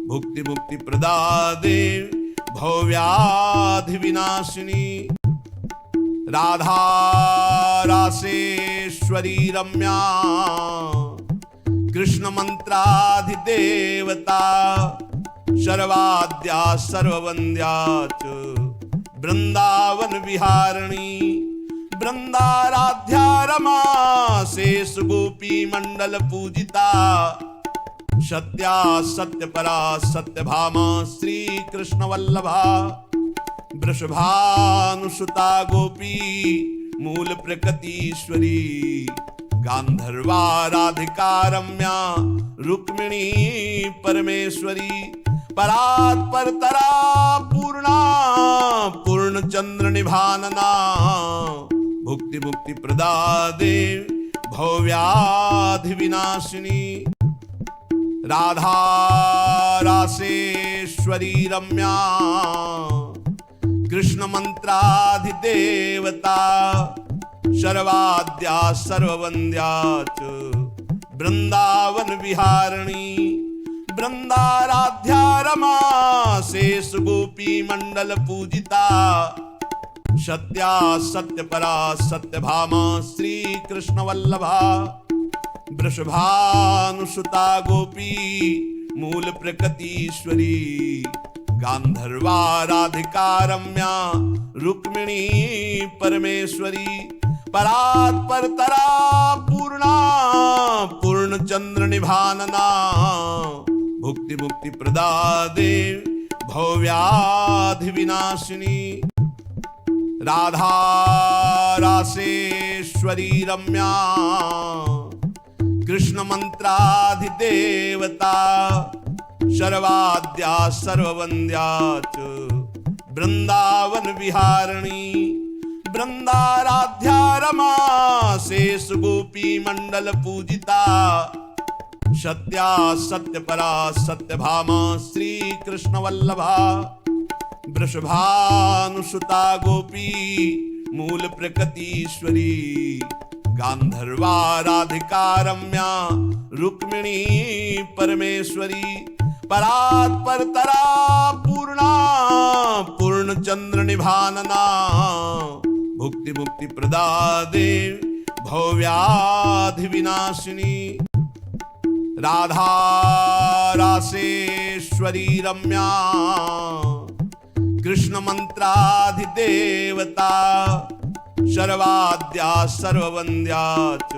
भुक्ति मुक्ति प्रदादे भव्याधि विनाशिनी राधा रासेश्वरी रम्या कृष्ण मंत्राधिदेवता सर्वाद्या सर्ववन्द्या च वृंदावन विहारिणी वृंदाराध्या रमा शेष गोपी मंडल पूजिता सत्या सत्यपरा सत्यभामा श्री कृष्ण वल्लभा वृषभानुसुता गोपी मूल प्रकृतीश्वरी गांधर्वा राधिका रम्या रुक्मिणी परमेश्वरी परात् परतरा पूर्णा पूर्ण चंद्र निभानना भुक्ति मुक्ति प्रदादे भव्याधि विनाशिनी राधा रासेश्वरी रम्या कृष्ण मंत्राधिदेवता सर्वाद्या सर्ववन्द्या च वृंदावन विहारिणी वृंदाराध्या रमा शेष गोपी मंडल पूजिता सत्या सत्यपरा सत्यभामा श्री कृष्ण वल्लभा वृषभानुसुता गोपी मूल प्रकृतीश्वरी गांधर्वा राधिका रम्या रुक्मिणी परमेश्वरी परात् परतरा पूर्णा पूर्ण चंद्र निभानना भुक्ति मुक्ति प्रदादे भव्याधि विनाशिनी राधा रासेश्वरी रम्या कृष्ण मंत्राधिदेवता सर्वाद्या सर्ववन्द्या च वृंदावन विहारिणी वृंदाराध्या रमा शेष गोपी मंडल पूजिता सत्या सत्यपरा सत्यभामा श्री कृष्ण वल्लभा वृषभानुसुता गोपी मूल प्रकृतीश्वरी गांधर्वा राधिका रम्या रुक्मिणी परमेश्वरी परात् परतरा पूर्णा पूर्ण चंद्र निभानना भुक्ति मुक्ति प्रदादे भव्याधि विनाशिनी राधा रासेश्वरी रम्या कृष्ण मंत्राधिदेवता सर्वाद्या सर्ववन्द्या च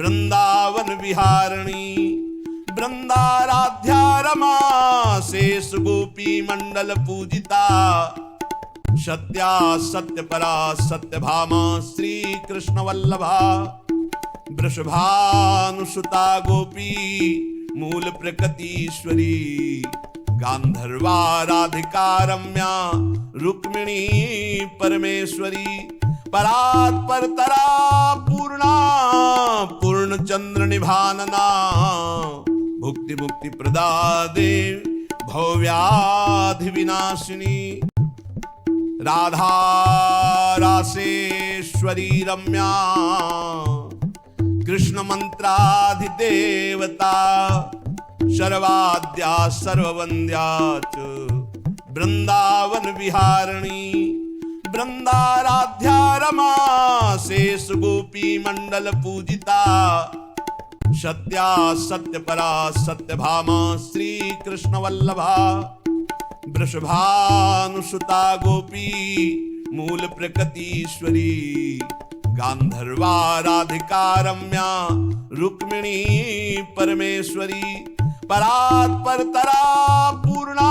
वृंदावन विहारिणी वृंदाराध्या रमा शेष गोपी मंडल पूजिता सत्या सत्यपरा सत्यभामा श्री कृष्ण वल्लभा वृषभानुसुता गोपी मूल प्रकृतीश्वरी गांधर्वा राधिका रम्या रुक्मिणी परमेश्वरी परात् परतरा पूर्णा पूर्ण चंद्र निभानना भुक्ति मुक्ति प्रदादे भव्याधि विनाशिनी राधा रासेश्वरी रम्या कृष्ण मंत्राधिदेवता सर्वाद्या सर्ववन्द्या च वृंदावन विहारिणी वृंदाराध्या रमा शेष गोपी मंडल पूजिता सत्या सत्यपरा सत्यभामा श्री कृष्ण वल्लभा वृषभानुसुता गोपी मूल प्रकृतीश्वरी गांधर्वा राधिका रम्या रुक्मिणी परमेश्वरी परात् परतरा पूर्णा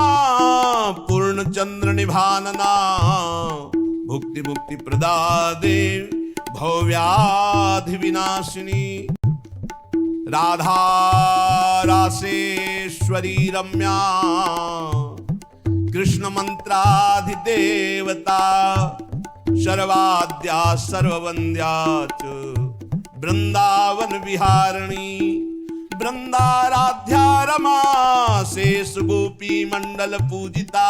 पूर्णचंद्र निभानना भुक्ति मुक्ति प्रदा देव भव्याधि विनाशिनी राधा रासेश्वरी रम्या कृष्ण मंत्राधिदेवता शर्वाद्या सर्ववंद्या च वृंदावन विहारिणी वृंदाराध्या रमा शेष गोपी मंडल पूजिता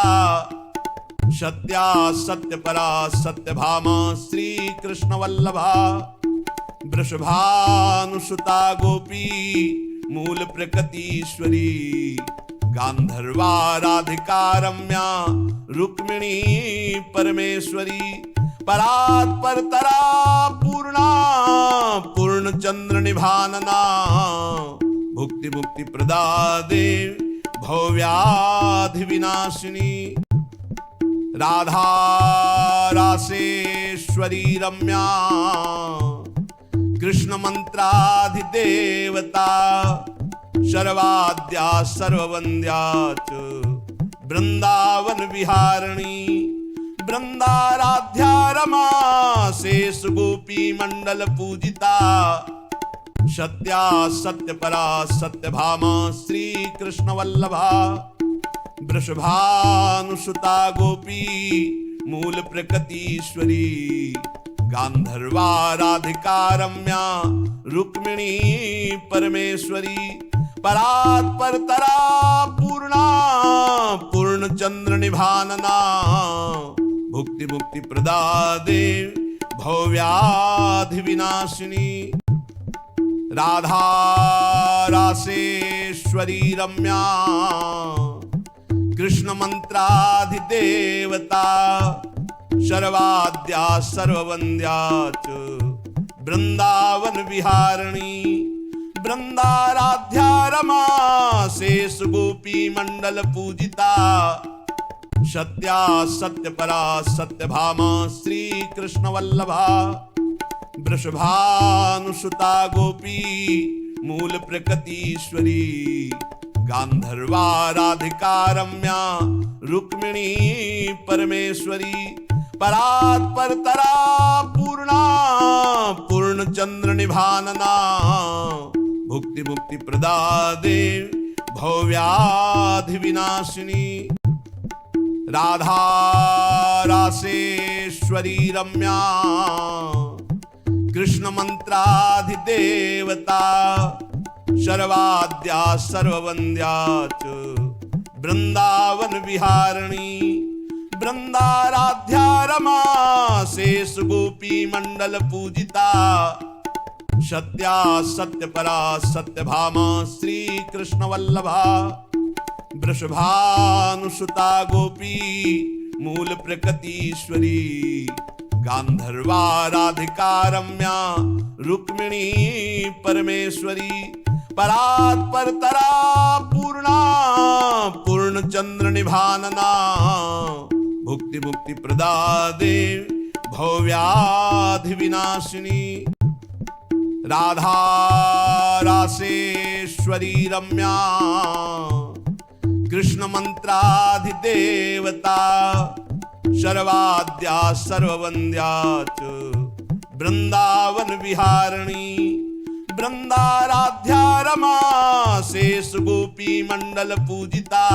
सत्या सत्यपरा सत्यभामा श्री कृष्ण वल्लभा वृषभानुसुता गोपी मूल प्रकृतीश्वरी गांधर्वा राधिका रम्या रुक्मिणी परमेश्वरी परात् परतरा पूर्णा पूर्णचंद्र निभानना भुक्ति मुक्ति प्रदा देव भव्याधि विनाशिनी राधा रासेश्वरी रम्या कृष्ण मंत्राधिदेवता शर्वाद्या सर्ववंद्या च वृंदावन विहारिणी वृंदाराध्या रमा शेष गोपी मंडल पूजिता सत्या सत्यपरा सत्यभामा श्री कृष्ण वल्लभा वृषभानुसुता गोपी मूल प्रकृतीश्वरी गांधर्वा राधिका रम्या रुक्मिणी परमेश्वरी परात् परतरा पूर्णा पूर्णचंद्र निभानना भुक्ति मुक्ति प्रदा देव भव्याधि विनाशिनी राधा रासेश्वरी रम्या कृष्ण मंत्राधिदेवता शर्वाद्या सर्ववंद्या च वृंदावन विहारिणी वृंदाराध्या रमा शेष गोपी मंडल पूजिता सत्या सत्यपरा सत्यभामा श्री कृष्ण वल्लभा वृषभानुसुता गोपी मूल प्रकृतीश्वरी गांधर्वा राधिका रम्या रुक्मिणी परमेश्वरी परात् परतरा पूर्णा पूर्णचंद्र निभानना भुक्ति मुक्ति प्रदा देव भव्याधि विनाशिनी राधा रासेश्वरी रम्या कृष्ण मंत्राधिदेवता शर्वाद्या सर्ववंद्या च वृंदावन विहारिणी वृंदाराध्या रमा शेष गोपी मंडल पूजिता सत्या सत्यपरा सत्यभामा श्री कृष्ण वल्लभा वृषभानुसुता गोपी मूल प्रकृतीश्वरी गांधर्वा राधिका रम्या रुक्मिणी परमेश्वरी परात् परतरा पूर्णा पूर्णचंद्र निभानना भुक्ति मुक्ति प्रदा देव भव्याधि विनाशिनी राधा रासेश्वरी रम्या कृष्ण मंत्राधिदेवता शर्वाद्या सर्ववंद्या च वृंदावन विहारिणी वृंदाराध्या रमा शेष गोपी मंडल पूजिता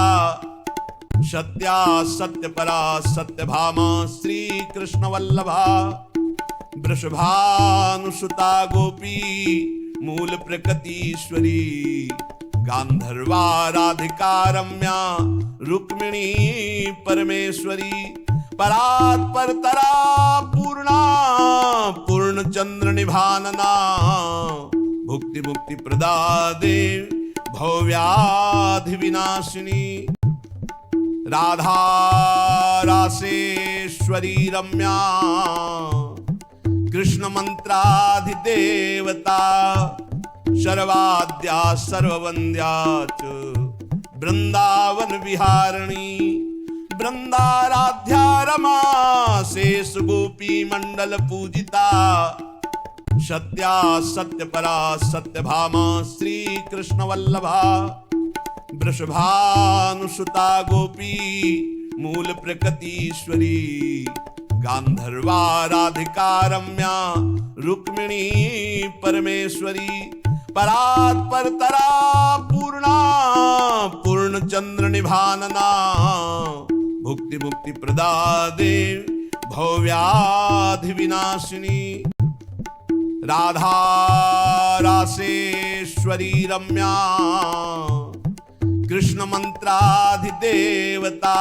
सत्या सत्यपरा सत्यभामा श्री कृष्ण वल्लभा वृषभानुसुता गोपी मूल प्रकृतीश्वरी गांधर्वा राधिका रम्या रुक्मिणी परमेश्वरी परात् परतरा पूर्णा पूर्णचंद्र निभानना भुक्ति मुक्ति प्रदा देव भव्याधि विनाशिनी राधा रासेश्वरी रम्या कृष्ण मंत्राधिदेवता शर्वाद्या सर्ववंद्या च वृंदावन विहारिणी वृंदाराध्या रमा शेष गोपी मंडल पूजिता सत्या सत्यपरा सत्यभामा श्री कृष्ण वल्लभा वृषभानुसुता गोपी मूल प्रकृतीश्वरी गांधर्वा राधिका रम्या रुक्मिणी परमेश्वरी परात् परतरा पूर्णा पूर्णचंद्र निभानना भुक्ति मुक्ति प्रदा देव भव्याधि विनाशिनी राधा रासेश्वरी रम्या कृष्ण मंत्राधिदेवता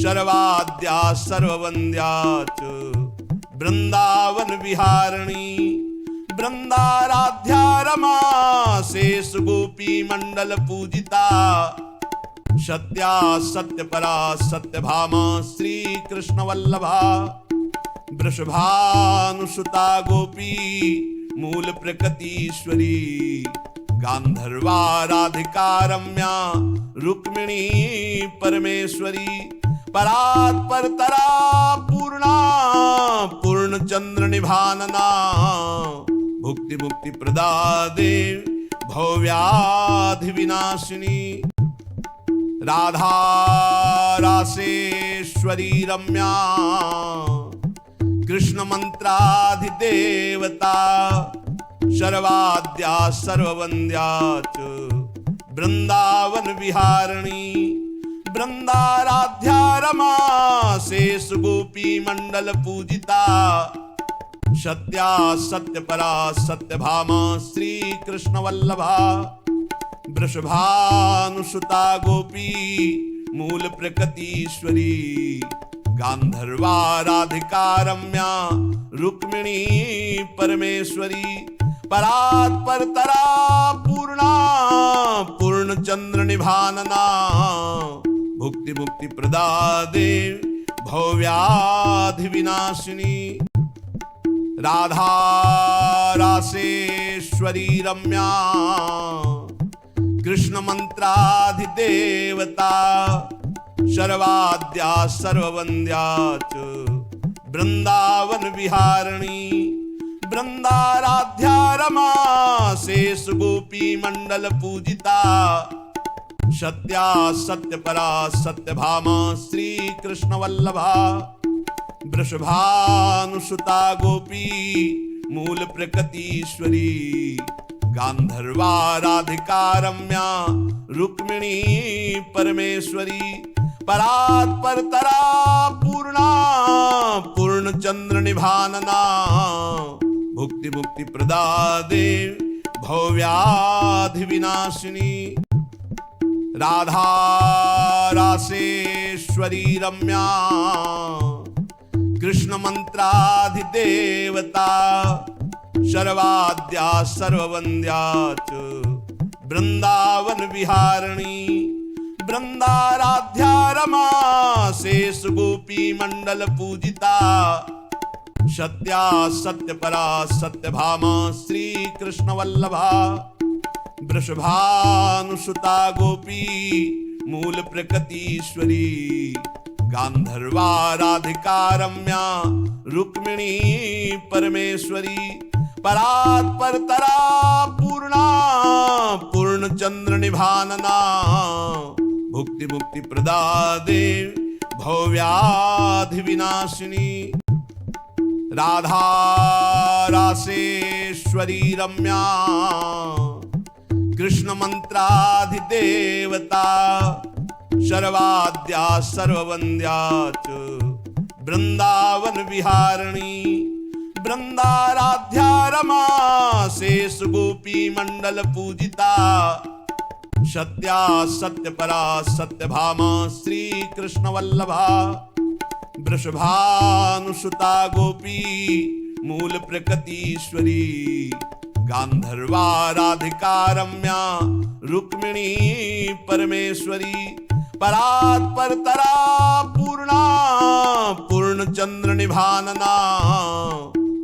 सर्वाद्या सर्ववन्द्या च वृंदावन विहारिणी वृंदाराध्या रमा शेष गोपी मंडल पूजिता सत्या सत्यपरा सत्यभामा श्री कृष्ण वल्लभा वृषभानुसुता गोपी मूल प्रकृतीश्वरी गांधर्वा राधिका रम्या रुक्मिणी परमेश्वरी परात् परतरा पूर्णा पूर्णचंद्र निभानना भुक्ति मुक्ति प्रदा देव भव्याधि विनाशिनी राधा रासेश्वरी रम्या कृष्ण मंत्राधिदेवता सर्वाद्या सर्ववन्द्या च वृंदावन विहारिणी वृंदाराध्या रमा शेष गोपी मंडल पूजिता सत्या सत्यपरा सत्यभामा श्री कृष्ण वल्लभा वृषभानुसुता गोपी मूल प्रकृतीश्वरी गांधर्वा राधिका रम्या रुक्मिणी परमेश्वरी परात् परतरा पूर्णा पूर्णचंद्र निभानना भुक्ति मुक्ति प्रदा देव भव्याधि विनाशिनी राधा रासेश्वरी रम्या कृष्ण मंत्राधिदेवता सर्वाद्या सर्ववन्द्या च वृंदावन विहारिणी वृंदाराध्या रमा शेष गोपी मंडल पूजिता सत्या सत्यपरा सत्यभामा श्री कृष्ण वल्लभा वृषभानुसुता गोपी मूल प्रकृतीश्वरी गांधर्वा राधिका रम्या रुक्मिणी परमेश्वरी परात् परतरा पूर्णा पूर्णचंद्र निभानना भुक्ति मुक्ति प्रदा देव भव्याधि विनाशिनी राधा रासेश्वरी रम्या कृष्ण मंत्राधिदेवता सर्वाद्या सर्ववन्द्या च वृंदावन विहारिणी वृंदाराध्या रमा शेष गोपी मंडल पूजिता सत्या सत्यपरा सत्यभामा श्री कृष्ण वल्लभा वृषभानुसुता गोपी मूल प्रकृतीश्वरी गांधर्वा राधिका रम्या रुक्मिणी परमेश्वरी परात् परतरा पूर्णा पूर्णचंद्र निभानना भुक्ति मुक्ति प्रदा देव भव्याधि विनाशिनी राधा रासेश्वरी रम्या कृष्ण मंत्राधिदेवता सर्वाद्या सर्ववन्द्या च वृंदावन विहारिणी वृंदाराध्या रमा शेष गोपी मंडल पूजिता सत्या सत्यपरा सत्यभामा श्री कृष्ण वल्लभा वृषभानुसुता गोपी मूल प्रकृतीश्वरी गांधर्वा राधिका रम्या रुक्मिणी परमेश्वरी परात् परतरा पूर्णा पूर्णचंद्र निभानना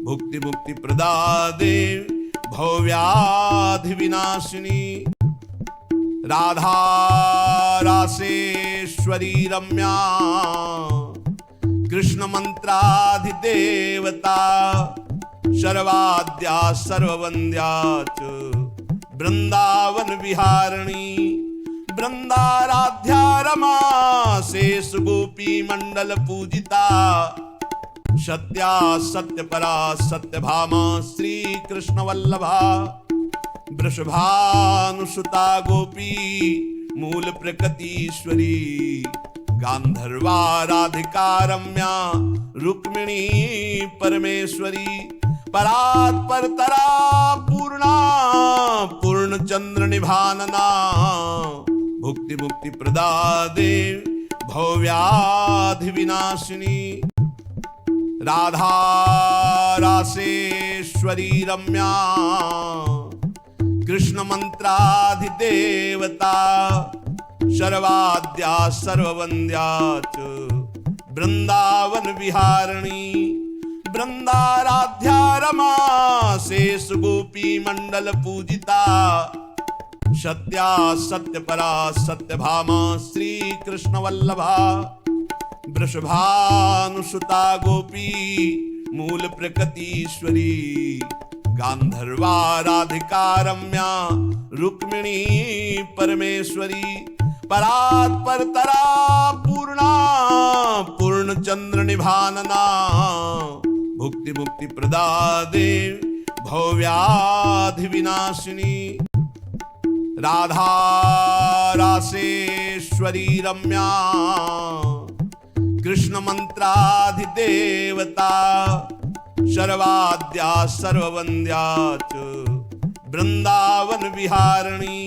भुक्ति मुक्ति प्रदा देव भव्याधि विनाशिनी राधा रासेश्वरी राधारासेश्वरी रम्या कृष्ण मंत्राधिदेवता सर्वाद्या सर्ववन्द्या च वृंदावन विहारिणी वृंदाराध्या रमा शेष गोपी मंडल पूजिता सत्या सत्यपरा सत्यभामा श्री कृष्ण वल्लभा वृषभानुसुता गोपी मूल प्रकृतीश्वरी गांधर्वा राधिका रम्या रुक्मिणी परमेश्वरी परात् परतरा पूर्णा पूर्णचंद्र निभानना भुक्ति मुक्ति प्रदा देव भव्याधि विनाशिनी राधारासेश्वरी रम्या कृष्ण मंत्राधिदेवता सर्वाद्या सर्ववन्द्या च वृंदावन विहारिणी वृंदाराध्या रमा शेष गोपी मंडल पूजिता सत्या सत्यपरा सत्यभामा श्री कृष्ण वल्लभा वृषभानुसुता गोपी मूल प्रकृतीश्वरी गांधर्वा राधिका रम्या रुक्मिणी परमेश्वरी परात् परतरा पूर्णा पूर्णचंद्र निभानना भुक्ति मुक्ति प्रदा देव भव्याधि विनाशिनी राधारासेश्वरी रम्या कृष्ण मंत्राधिदेवता सर्वाद्या सर्ववन्द्या च वृंदावन विहारिणी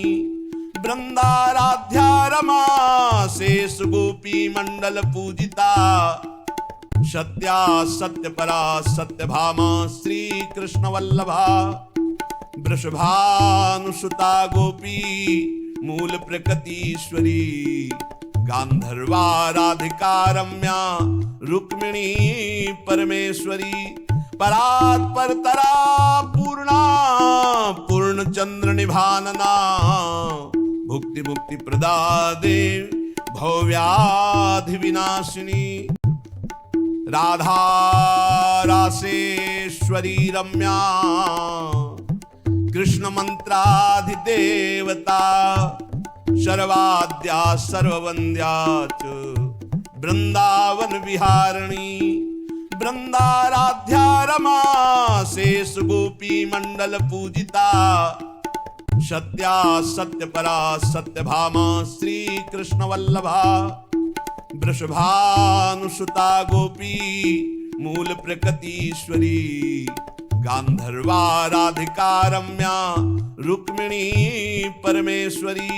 वृंदाराध्या रमा शेष गोपी मंडल पूजिता सत्या सत्यपरा सत्यभामा श्री कृष्ण वल्लभा वृषभानुसुता गोपी मूल प्रकृतीश्वरी गांधर्वा राधिका रम्या रुक्मिणी परमेश्वरी परात् परतरा पूर्णा पूर्णचंद्र निभानना भुक्ति मुक्ति प्रदा देव भव्याधि विनाशिनी राधारासेश्वरी रम्या कृष्ण मंत्राधिदेवता सर्वाद्या सर्ववन्द्या च वृंदावन विहारिणी वृंदाराध्या रमा शेष गोपी मंडल पूजिता सत्या सत्यपरा सत्यभामा श्री कृष्ण वल्लभा वृषभानुसुता गोपी मूल प्रकृतीश्वरी गांधर्वा राधिका रम्या रुक्मिणी परमेश्वरी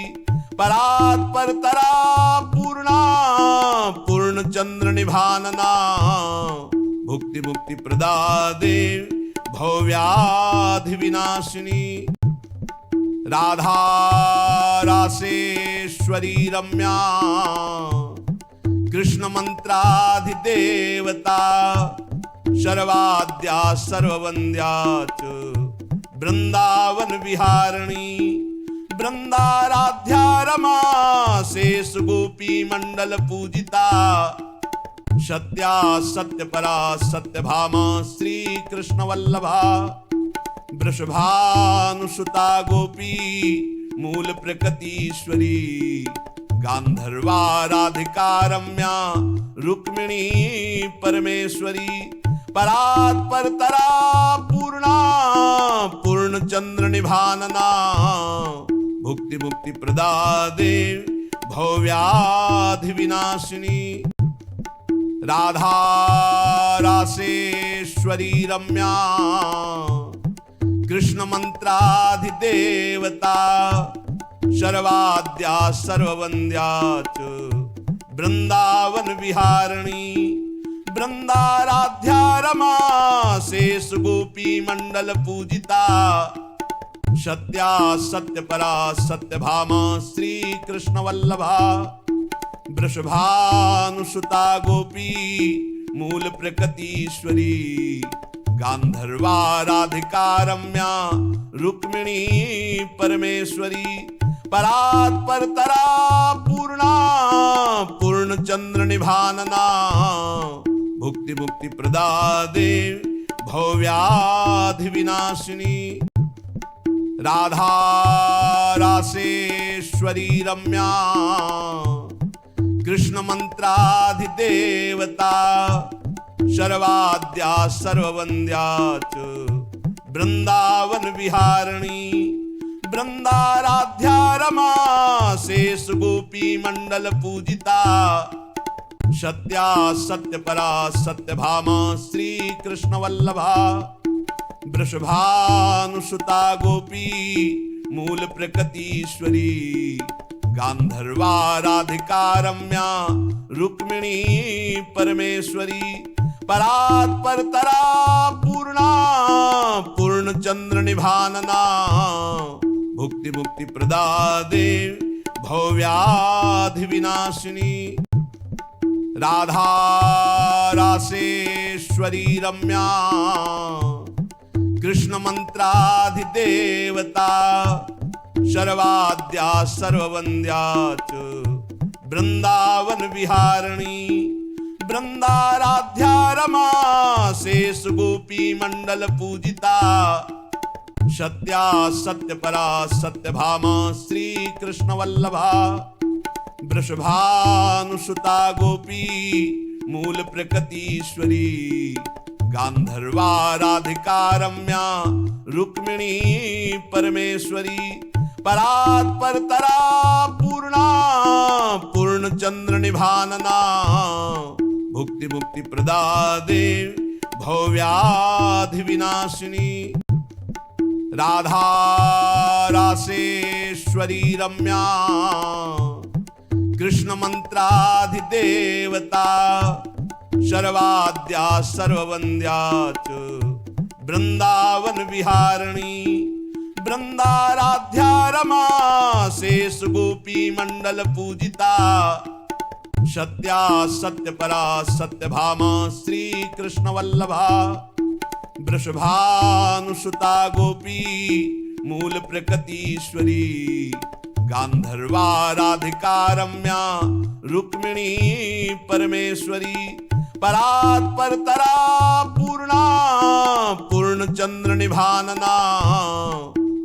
परात् परतरा पूर्णा पूर्णचंद्र निभानना भुक्ति मुक्ति प्रदा देव भव्याधि विनाशिनी राधारासेश्वरी रम्या कृष्ण मंत्राधिदेवता सर्वाद्या सर्ववन्द्या च वृंदावन विहारिणी वृंदाराध्या रमा शेष गोपी मंडल पूजिता सत्या सत्यपरा सत्यभामा श्री कृष्ण वल्लभा वृषभानुसुता गोपी मूल प्रकृतीश्वरी गांधर्वा राधिका रम्या रुक्मिणी परमेश्वरी परात् परतरा पूर्णा पूर्णचंद्र निभानना भुक्ति मुक्ति प्रदा देव भव्याधि विनाशिनी राधारासेश्वरी रम्या कृष्ण मंत्राधिदेवता सर्वाद्या सर्ववन्द्या च वृंदावन विहारिणी वृंदाराध्या रमा शेष गोपी मंडल पूजिता सत्या सत्यपरा सत्यभामा श्री कृष्ण वल्लभा वृषभानुसुता गोपी मूल प्रकृतीश्वरी गांधर्वा राधिका रम्या रुक्मिणी परमेश्वरी परात् परतरा पूर्णा पूर्ण चंद्र निभानना भुक्ति मुक्ति प्रदादे भव्याधि विनाशिनी राधा रासेश्वरी रम्या कृष्ण मंत्राधिदेवता सर्वाद्या सर्ववन्द्या च वृंदावन विहारिणी वृंदाराध्या रमा शेष गोपी मंडल पूजिता सत्या सत्यपरा सत्यभामा श्री कृष्ण वल्लभा वृषभानुसुता गोपी मूल प्रकृतीश्वरी गांधर्वा राधिका रम्या रुक्मिणी परमेश्वरी परात् परतरा पूर्णा पूर्ण चंद्र निभानना भुक्ति मुक्ति प्रदादे भव्याधि विनाशिनी राधा रासेश्वरी रम्या कृष्ण मंत्राधिदेवता सर्वाद्या सर्ववन्द्या च वृंदावन विहारिणी वृंदाराध्या रमा शेष गोपी मंडल पूजिता सत्या सत्यपरा सत्यभामा श्री कृष्ण वल्लभा वृषभानुसुता गोपी मूल प्रकृतीश्वरी गांधर्वा राधिका रम्या रुक्मिणी परमेश्वरी परात् परतरा पूर्णा पूर्ण चंद्र निभानना भुक्ति मुक्ति प्रदादे भव्याधि विनाशिनी राधा रासेश्वरी रम्या कृष्ण मंत्राधिदेवता सर्वाद्या सर्ववन्द्या च वृंदावन विहारिणी वृंदाराध्या रमा शेष गोपी मंडल पूजिता सत्या सत्यपरा सत्यभामा श्री कृष्ण वल्लभा वृषभानुसुता गोपी मूल प्रकृतीश्वरी गांधर्वा राधिका रम्या रुक्मिणी परमेश्वरी परात् परतरा पूर्णा पूर्ण चंद्र निभानना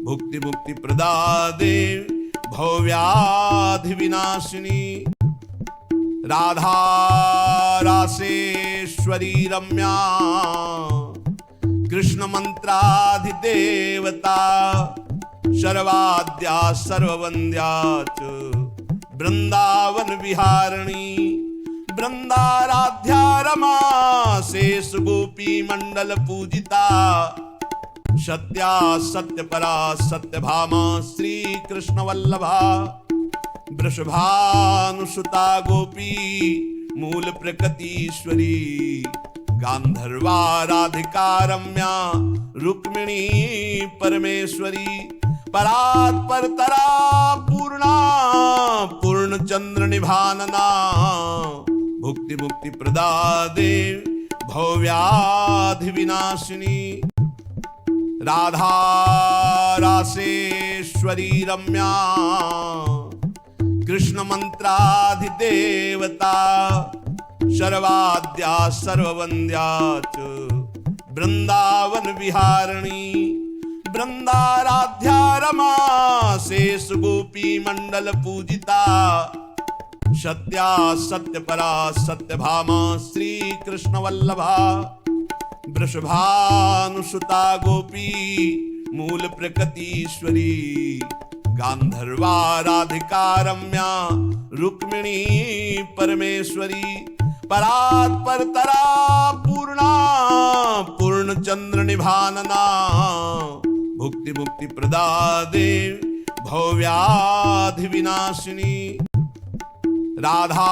भुक्ति मुक्ति प्रदादे भव्याधि विनाशिनी राधा रासेश्वरी रम्या कृष्ण मंत्राधिदेवता सर्वाद्या सर्ववन्द्या च वृंदावन विहारिणी वृंदाराध्या रमा शेष गोपी मंडल पूजिता सत्या सत्यपरा सत्यभामा श्री कृष्ण वल्लभा वृषभानुसुता गोपी मूल प्रकृतीश्वरी गांधर्वा राधिका रम्या रुक्मिणी परमेश्वरी परात् परतरा पूर्णा पूर्ण चंद्र निभानना भुक्ति मुक्ति प्रदादे भव्याधि विनाशिनी राधा रासेश्वरी रम्या कृष्ण मंत्राधिदेवता सर्वाद्या सर्ववन्द्या च वृंदावन विहारिणी वृंदाराध्या रमा शेष गोपी मंडल पूजिता सत्या सत्यपरा सत्यभामा श्री कृष्ण वल्लभा वृषभानुसुता गोपी मूल प्रकृतीश्वरी गांधर्वा राधिका रम्या रुक्मिणी परमेश्वरी परात् परतरा पूर्णा पूर्ण चंद्र निभानना भुक्ति मुक्ति प्रदादे भव्याधि विनाशिनी राधा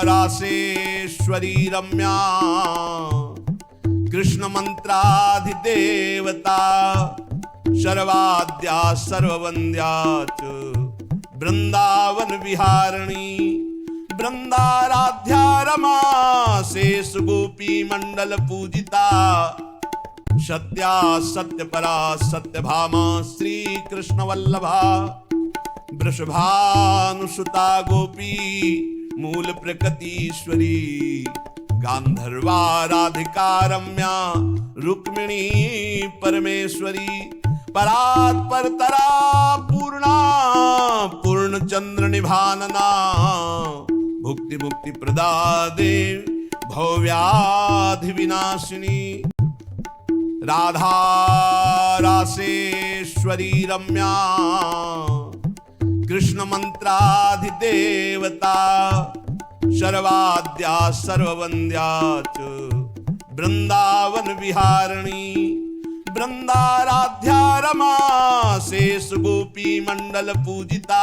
रासेश्वरी रम्या कृष्ण मंत्राधिदेवता सर्वाद्या सर्ववन्द्या च वृंदावन विहारिणी वृंदाराध्या रमा शेष गोपी मंडल पूजिता सत्या सत्यपरा सत्यभामा श्री कृष्ण वल्लभा वृषभानुसुता गोपी मूल प्रकृतीश्वरी गांधर्वा राधिका रम्या रुक्मिणी परमेश्वरी परात् परतरा पूर्णा पूर्णचंद्र निभानना भुक्ति मुक्ति प्रदा देव भवव्याधि विनाशिनी राधा रासेश्वरी रम्या कृष्ण मंत्राधिदेवता शर्वाद्या सर्ववंद्या च वृंदावन विहारिणी वृंदाराध्या रमा शेष गोपी मंडल पूजिता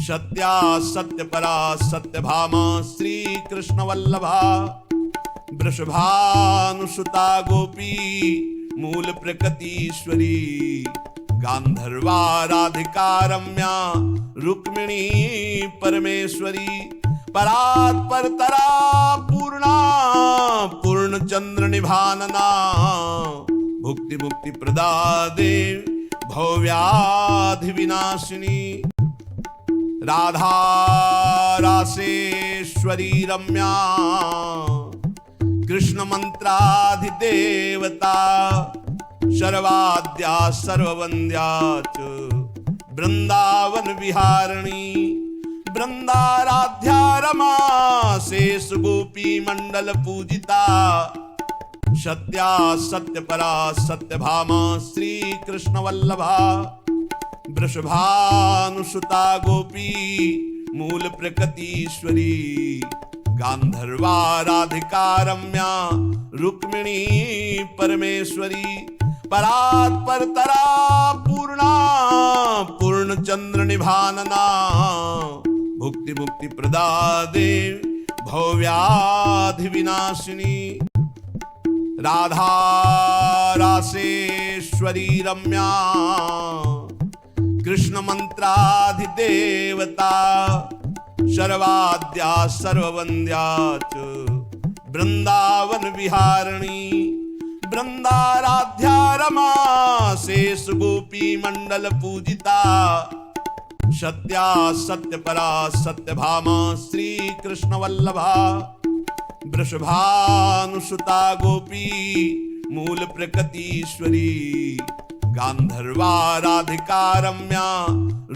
सत्या सत्यपरा सत्यभामा श्री कृष्ण वल्लभा वृषभानुसुता गोपी मूल प्रकृतीश्वरी गांधर्वा राधिका रम्या रुक्मिणी परमेश्वरी परात् परतरा पूर्णा पूर्णचंद्र निभानना भुक्ति मुक्ति प्रदा देव भवव्याधि विनाशिनी राधा रासेश्वरी रम्या कृष्ण मंत्राधिदेवता शर्वाद्या सर्ववंद्या च वृंदावन विहारिणी वृंदाराध्या रमा शेष गोपी मंडल पूजिता सत्या सत्यपरा सत्यभामा श्री कृष्ण वल्लभा वृषभानुसुता गोपी मूल प्रकृतीश्वरी गांधर्वा राधिका रम्या रुक्मिणी परमेश्वरी परात् परतरा पूर्णा पूर्णचंद्र निभानना भुक्ति मुक्ति प्रदा देव भवव्याधि विनाशिनी राधा रासेश्वरी रम्या कृष्ण मंत्राधिदेवता शर्वाद्या सर्ववंद्या च वृंदावन विहारिणी वृंदाराध्या रमा शेष गोपी मंडल पूजिता सत्या सत्यपरा सत्यभामा श्री कृष्ण वल्लभा वृषभानुसुता गोपी मूल प्रकृतीश्वरी गांधर्वा राधिका रम्या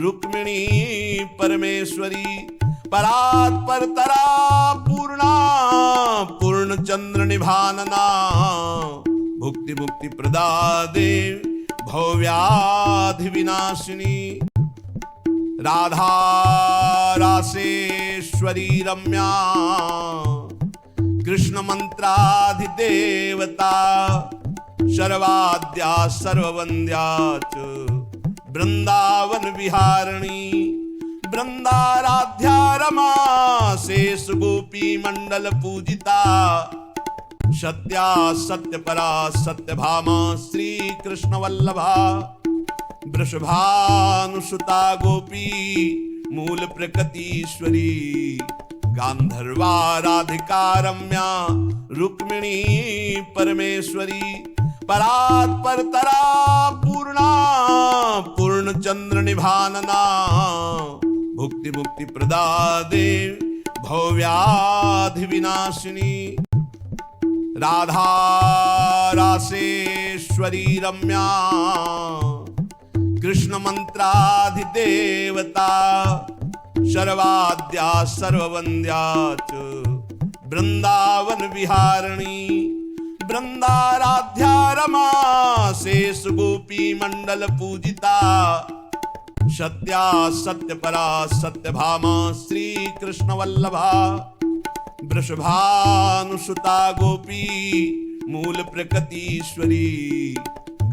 रुक्मिणी परमेश्वरी परात् परतरा पूर्णा पूर्णचंद्र निभानना भुक्ति मुक्ति प्रदा देव भवव्याधि विनाशिनी राधा रासेश्वरी रम्या कृष्ण मंत्राधिदेवता शर्वाद्या सर्ववंद्या च वृंदावन विहारिणी वृंदाराध्या रमा शेष गोपी मंडल पूजिता सत्या सत्यपरा सत्यभामा श्री कृष्ण वल्लभा वृषभानुसुता गोपी मूल प्रकृतीश्वरी गांधर्वा राधिका रम्या रुक्मिणी परमेश्वरी परात् परतरा पूर्णा पूर्णचंद्र निभानना भुक्ति मुक्ति प्रदा देव भवव्याधि विनाशिनी राधा रासेश्वरी रम्या कृष्ण मंत्राधिदेवता शर्वाद्या सर्ववंद्या च वृंदावन विहारिणी वृंदाराध्या रमा शेष गोपी मंडल पूजिता सत्या सत्यपरा सत्यभामा श्री कृष्ण वल्लभा वृषभानुसुता गोपी मूल प्रकृतीश्वरी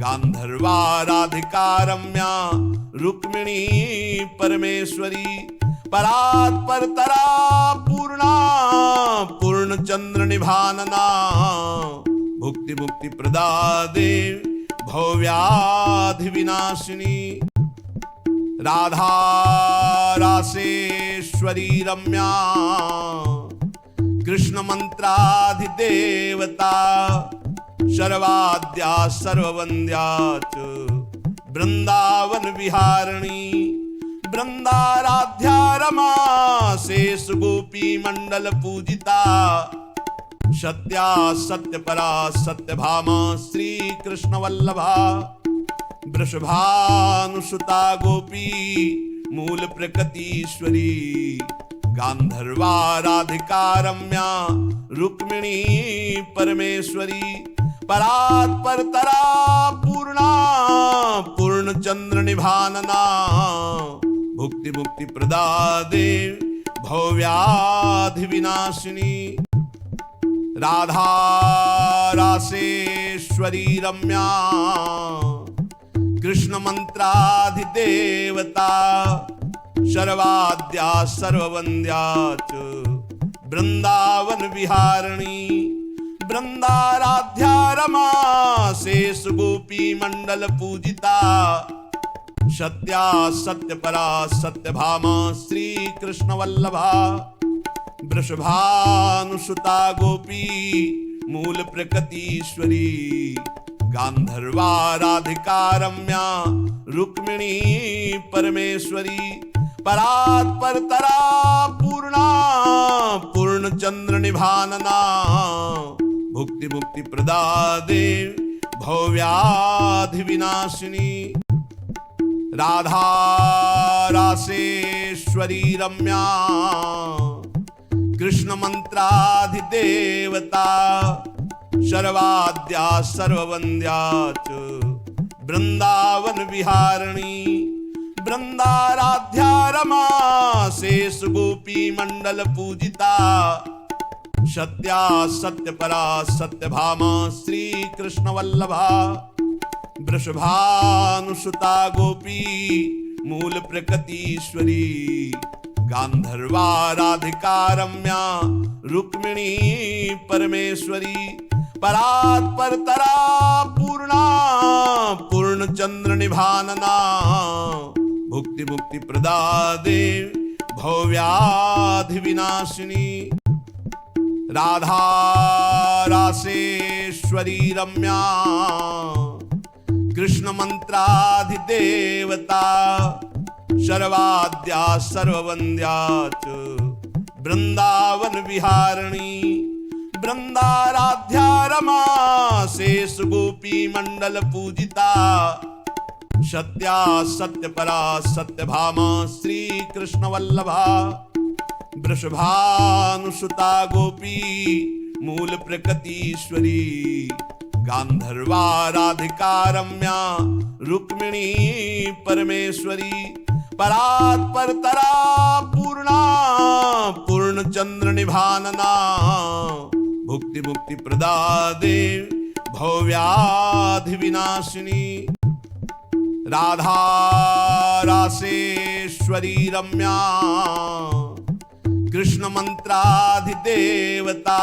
गांधर्वा राधिका रम्या रुक्मिणी परमेश्वरी परात् परतरा पूर्णा पूर्णचंद्र निभानना भुक्ति मुक्ति प्रदा देव भवव्याधि विनाशिनी राधा रासेश्वरी रम्या कृष्ण मंत्राधिदेवता शर्वाद्या सर्ववंद्या च वृंदावन विहारिणी वृंदाराध्या रमा शेष गोपी मंडल पूजिता सत्या सत्यपरा सत्यभामा श्री कृष्ण वल्लभा वृषभानुसुता गोपी मूल प्रकृतीश्वरी गांधर्वा राधिका रम्या रुक्मिणी परमेश्वरी परात् परतरा पूर्णा पूर्णचंद्र निभानना भुक्ति मुक्ति प्रदा देव भवव्याधि विनाशिनी राधा रासेश्वरी रम्या कृष्ण मंत्राधिदेवता सर्वाद्या सर्ववन्द्या च वृंदावन विहारिणी वृंदाराध्या रमा शेष गोपी मंडल पूजिता सत्या सत्यपरा सत्यभामा श्री कृष्ण वल्लभा वृषभानुसुता गोपी मूल प्रकृतीश्वरी गांधर्वा राधिका रम्या रुक्मिणी परमेश्वरी परात् परतरा पूर्णा पूर्णचंद्र निभानना भुक्ति मुक्ति प्रदा देव भवव्याधि विनाशिनी राधा रासेश्वरी रम्या कृष्ण मंत्राधिदेवता सर्वाद्या सर्ववन्द्या च वृंदावन विहारिणी वृंदाराध्या रमा शेष गोपी मंडल पूजिता सत्या सत्यपरा सत्यभामा श्री कृष्ण वल्लभा वृषभानुसुता गोपी मूल प्रकृतीश्वरी गांधर्वा राधिका रम्या रुक्मिणी परमेश्वरी परात् परतरा पूर्णा पूर्णचंद्र निभानना भुक्ति मुक्ति प्रदा देव भवव्याधि विनाशिनी राधा रासेश्वरी रम्या कृष्ण मंत्राधिदेवता सर्वाद्या सर्ववन्द्या च वृंदावन विहारिणी वृंदाराध्या रमा शेष गोपी मंडल पूजिता सत्या सत्यपरा सत्यभामा श्री कृष्ण वल्लभा वृषभानुसुता गोपी मूल प्रकृतीश्वरी गांधर्वा राधिका रम्या रुक्मिणी परमेश्वरी परात् परतरा पूर्णा पूर्णचंद्र निभानना भुक्ति मुक्ति प्रदा देव भवव्याधि विनाशिनी राधा रासेश्वरी रम्या कृष्ण मंत्राधिदेवता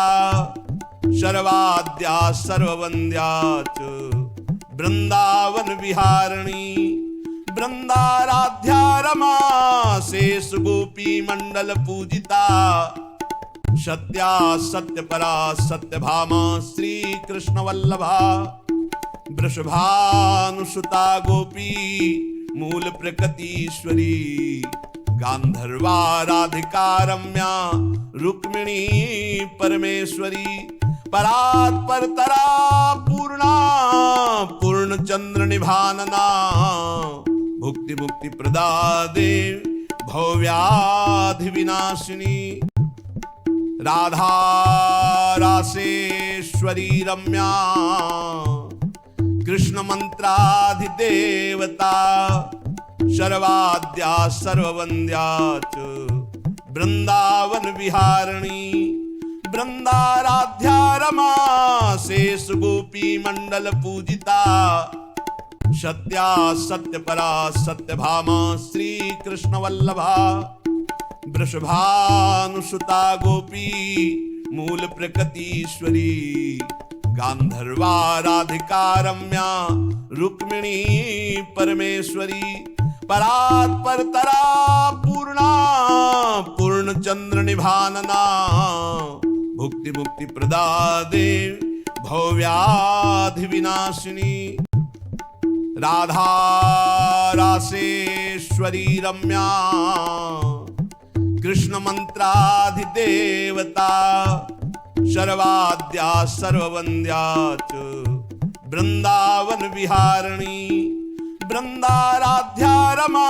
सर्वाद्या सर्ववन्द्या च वृंदावन विहारिणी वृंदाराध्या रमा शेष गोपी मंडल पूजिता सत्या सत्यपरा सत्यभामा श्री कृष्ण वल्लभा वृषभानुसुता गोपी मूल प्रकृतीश्वरी गांधर्वा राधिका रम्या रुक्मिणी परमेश्वरी परात् परतरा पूर्णा पूर्णचंद्र निभानना भुक्ति मुक्ति प्रदा देव भवव्याधि विनाशिनी राधा रासेश्वरी रम्या कृष्ण मंत्राधिदेवता सर्वाद्या सर्ववन्द्या च वृंदावन विहारिणी वृंदाराध्या रमा शेष गोपी मंडल पूजिता सत्या सत्यपरा सत्यभामा श्री कृष्ण वल्लभा वृषभानुसुता गोपी मूल प्रकृतीश्वरी गांधर्वा राधिका रम्या रुक्मिणी परमेश्वरी परात् परतरा पूर्णा पूर्णचंद्र निभानना भुक्ति मुक्ति प्रदा देव भवव्याधि विनाशिनी राधा रासेश्वरी राधारासेश्वरी रम्या कृष्ण मंत्राधिदेवता सर्वाद्या सर्ववन्द्या च वृंदावन विहारिणी वृंदाराध्या रमा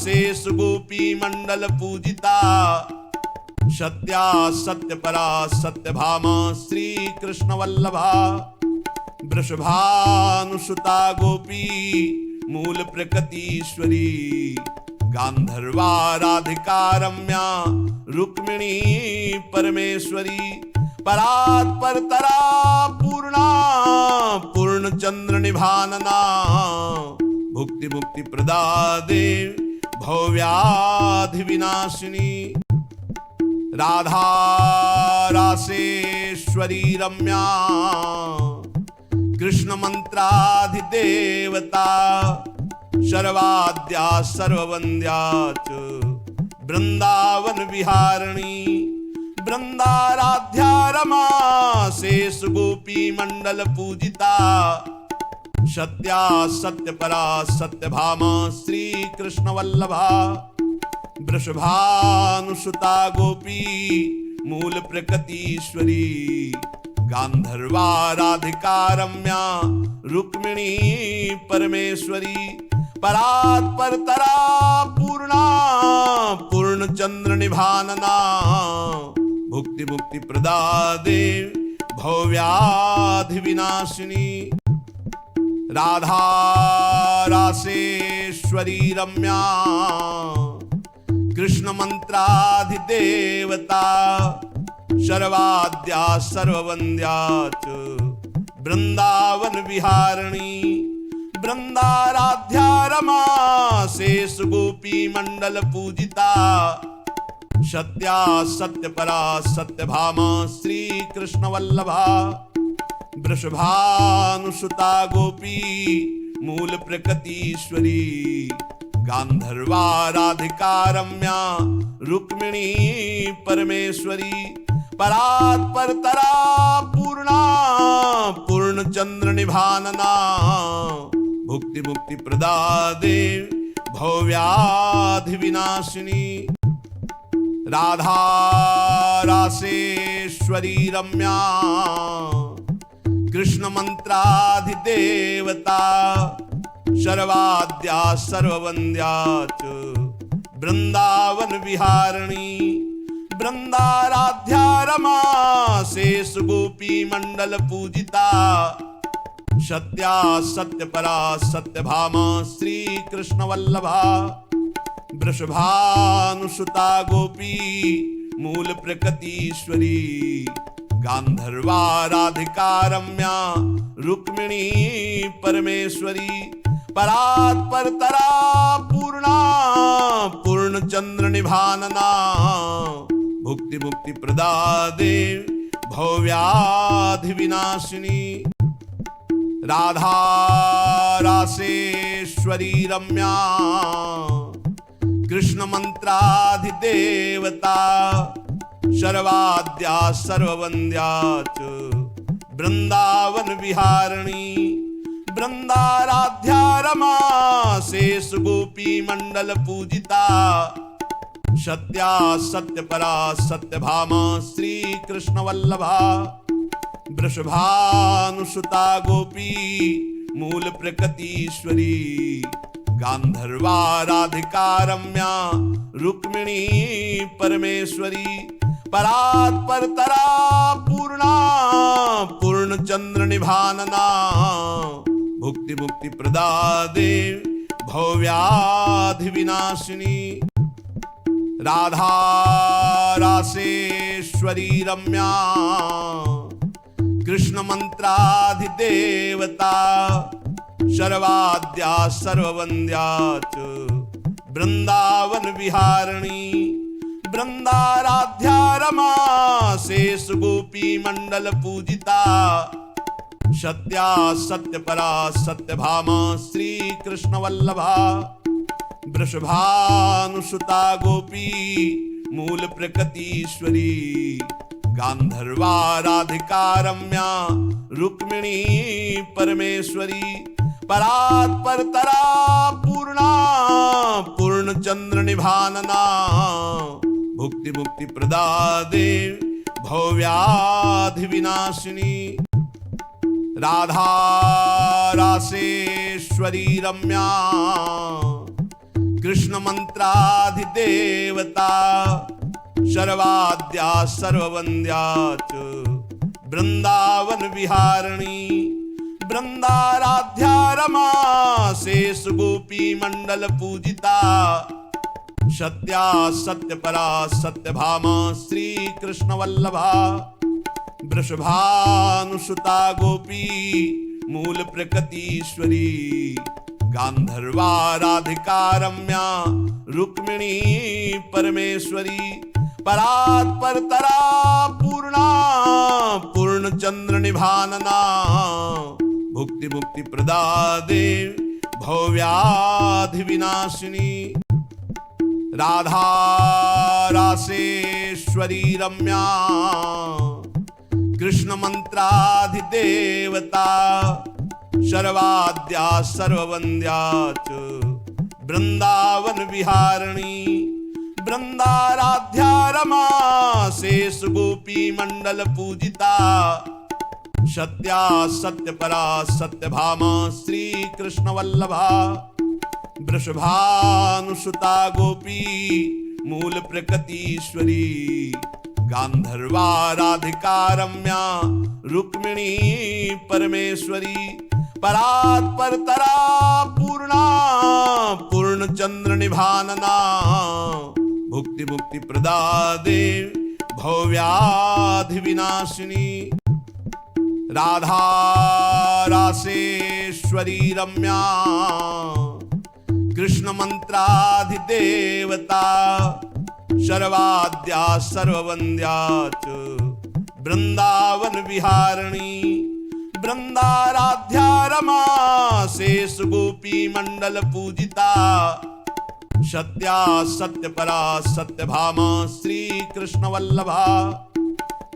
शेष गोपी मंडल पूजिता सत्या सत्यपरा सत्यभामा श्री कृष्ण वल्लभा वृषभानुसुता गोपी मूल प्रकृतीश्वरी गांधर्वा राधिका रम्या रुक्मिणी परमेश्वरी परात् परतरा पूर्णा पूर्ण चंद्र निभानना भुक्ति मुक्ति प्रदा देव भवव्याधि विनाशिनी राधा रासेश्वरी रम्या कृष्ण मंत्राधिदेवता सर्वाद्या सर्ववन्द्या च वृंदावन विहारिणी वृंदाराध्या रमा शेष गोपी मंडल पूजिता सत्या सत्यपरा सत्यभामा श्री कृष्ण वल्लभा वृषभानुसुता गोपी मूल प्रकृतीश्वरी गांधर्वा राधिका रम्या रुक्मिणी परमेश्वरी परात् परतरा पूर्णा पूर्ण चंद्र निभानना भुक्ति मुक्ति प्रदा देव भवव्याधि विनाशिनी राधा रासेश्वरी रम्या कृष्ण मंत्राधिदेवता सर्वाद्या सर्ववन्द्या च वृंदावन विहारिणी वृंदाराध्या रमा शेष गोपी मंडल पूजिता सत्या सत्यपरा सत्यभामा श्री कृष्ण वल्लभा वृषभानुसुता गोपी मूल प्रकृतीश्वरी गांधर्वा राधिका रम्या रुक्मिणी परमेश्वरी परात् परतरा पूर्णा पूर्ण चंद्र निभानना भुक्ति मुक्ति प्रदा देव भवव्याधि विनाशिनी राधा रासेश्वरी रम्या कृष्ण मंत्राधिदेवता सर्वाद्या सर्ववन्द्या च वृंदावन विहारिणी वृंदाराध्या रमा शेष गोपी मंडल पूजिता सत्या सत्यपरा सत्यभामा श्री कृष्ण वल्लभा वृषभानुसुता गोपी मूल प्रकृतीश्वरी गांधर्वा राधिका रम्या रुक्मिणी परमेश्वरी परात् परतरा पूर्णा पूर्ण चंद्र निभानना भुक्ति मुक्ति प्रदा देव भवव्याधि विनाशिनी राधा रासेश्वरी रम्या कृष्ण मंत्राधिदेवता सर्वाद्या सर्ववन्द्या च वृंदावन विहारिणी वृंदाराध्या रमा शेष गोपी मंडल पूजिता सत्या सत्यपरा सत्यभामा श्री कृष्ण वल्लभा वृषभानुसुता गोपी मूल प्रकृतीश्वरी गांधर्वा राधिका रम्या रुक्मिणी परमेश्वरी परात् परतरा पूर्णा पूर्ण चंद्र निभानना भुक्ति मुक्ति प्रदा देव भवव्याधि विनाशिनी राधा रासेश्वरी रम्या कृष्ण मंत्राधिदेवता सर्वाद्या सर्ववन्द्या च वृंदावन विहारिणी वृंदाराध्या रमा शेष गोपी मंडल पूजिता सत्या सत्यपरा सत्यभामा श्री कृष्ण वल्लभा वृषभानुसुता गोपी मूल प्रकृतीश्वरी गांधर्वा राधिका रम्या रुक्मिणी परमेश्वरी परात् परतरा पूर्णा पूर्ण पूर्णचंद्र निभानना भुक्ति मुक्ति प्रदादे भव्याधि विनाशिनी राधा रासेश्वरी रम्या कृष्ण मंत्राधिदेवता सर्वाद्या सर्ववन्द्या च वृंदावन विहारिणी वृंदाराध्या रमा शेष गोपी मंडल पूजिता सत्या सत्यपरा सत्यभामा श्री कृष्ण वल्लभा वृषभानुसुता गोपी मूल प्रकृतीश्वरी गांधर्वा राधिका रम्या रुक्मिणी परमेश्वरी परात् परतरा पूर्णा पूर्णचंद्र निभानना भुक्ति मुक्ति प्रदादे भव्याधि विनाशिनी राधा रासेश्वरी रम्या कृष्ण मंत्राधिदेवता सर्वाद्या सर्ववन्द्या च वृंदावन विहारिणी वृंदाराध्या रमा शेष गोपी मंडल पूजिता सत्या सत्यपरा सत्यभामा श्री कृष्ण वल्लभा वृषभानुसुता गोपी मूल प्रकृतीश्वरी गांधर्वा राधिका रम्या रुक्मिणी परमेश्वरी परात् परतरा पूर्णा पूर्णचंद्र निभानना भुक्ति मुक्ति प्रदादे भव्याधि विनाशिनी राधा रासेश्वरी रम्या कृष्ण मंत्राधिदेवता सर्वाद्या सर्ववन्द्या च वृंदावन विहारिणी वृंदाराध्या रमा शेष गोपी मंडल पूजिता सत्या सत्यपरा सत्यभामा श्री कृष्ण वल्लभा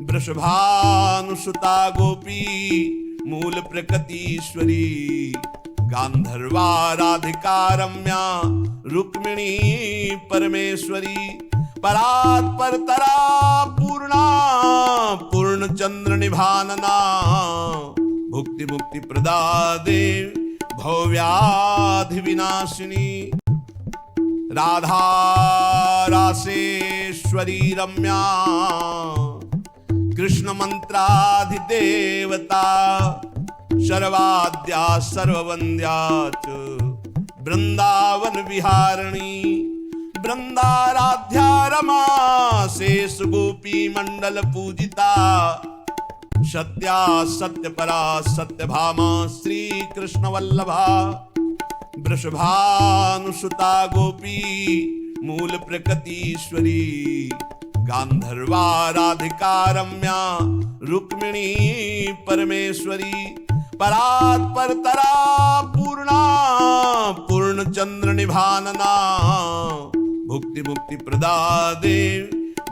वृषभानुसुता गोपी मूल प्रकृतीश्वरी गांधर्वा राधिका रम्या रुक्मिणी परमेश्वरी परात् परतरा पूर्णा पूर्णचंद्र निभानना भुक्ति मुक्ति प्रदादे भव्याधि विनाशिनी राधा रासेश्वरी रम्या कृष्ण मंत्राधिदेवता सर्वाद्या सर्ववन्द्या च वृंदावन विहारिणी वृंदाराध्या रमा शेष गोपी मंडल पूजिता सत्या सत्यपरा सत्यभामा श्री कृष्ण वल्लभा वृषभानुसुता गोपी मूल प्रकृतीश्वरी गांधर्वा राधिका रम्या रुक्मिणी परमेश्वरी परात् परतरा पूर्णा पूर्णचंद्र निभानना भुक्ति मुक्ति प्रदादे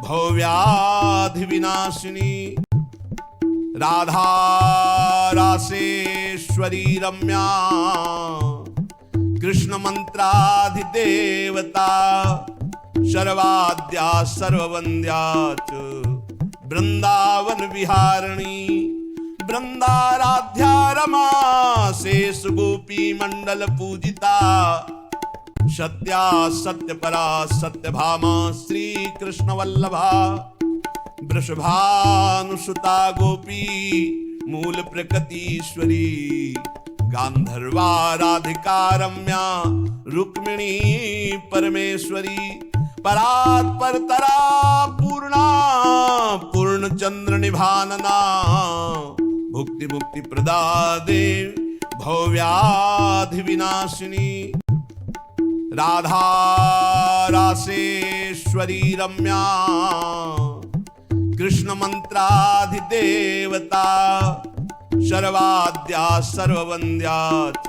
भव्याधि विनाशिनी राधा रासेश्वरी रम्या कृष्ण मंत्राधिदेवता सर्वाद्या सर्ववन्द्या च वृंदावन विहारिणी वृंदाराध्या रमा शेष गोपी मंडल पूजिता सत्या सत्यपरा सत्यभामा श्री कृष्ण वल्लभा वृषभानुसुता गोपी मूल प्रकृतीश्वरी गांधर्वा राधिका रम्या रुक्मिणी परमेश्वरी परात् परतरा पूर्णा पूर्णचंद्र निभानना भुक्ति मुक्ति प्रदादे भव्याधि विनाशिनी राधा रासेश्वरी रम्या कृष्ण मंत्राधिदेवता सर्वाद्या सर्ववन्द्या च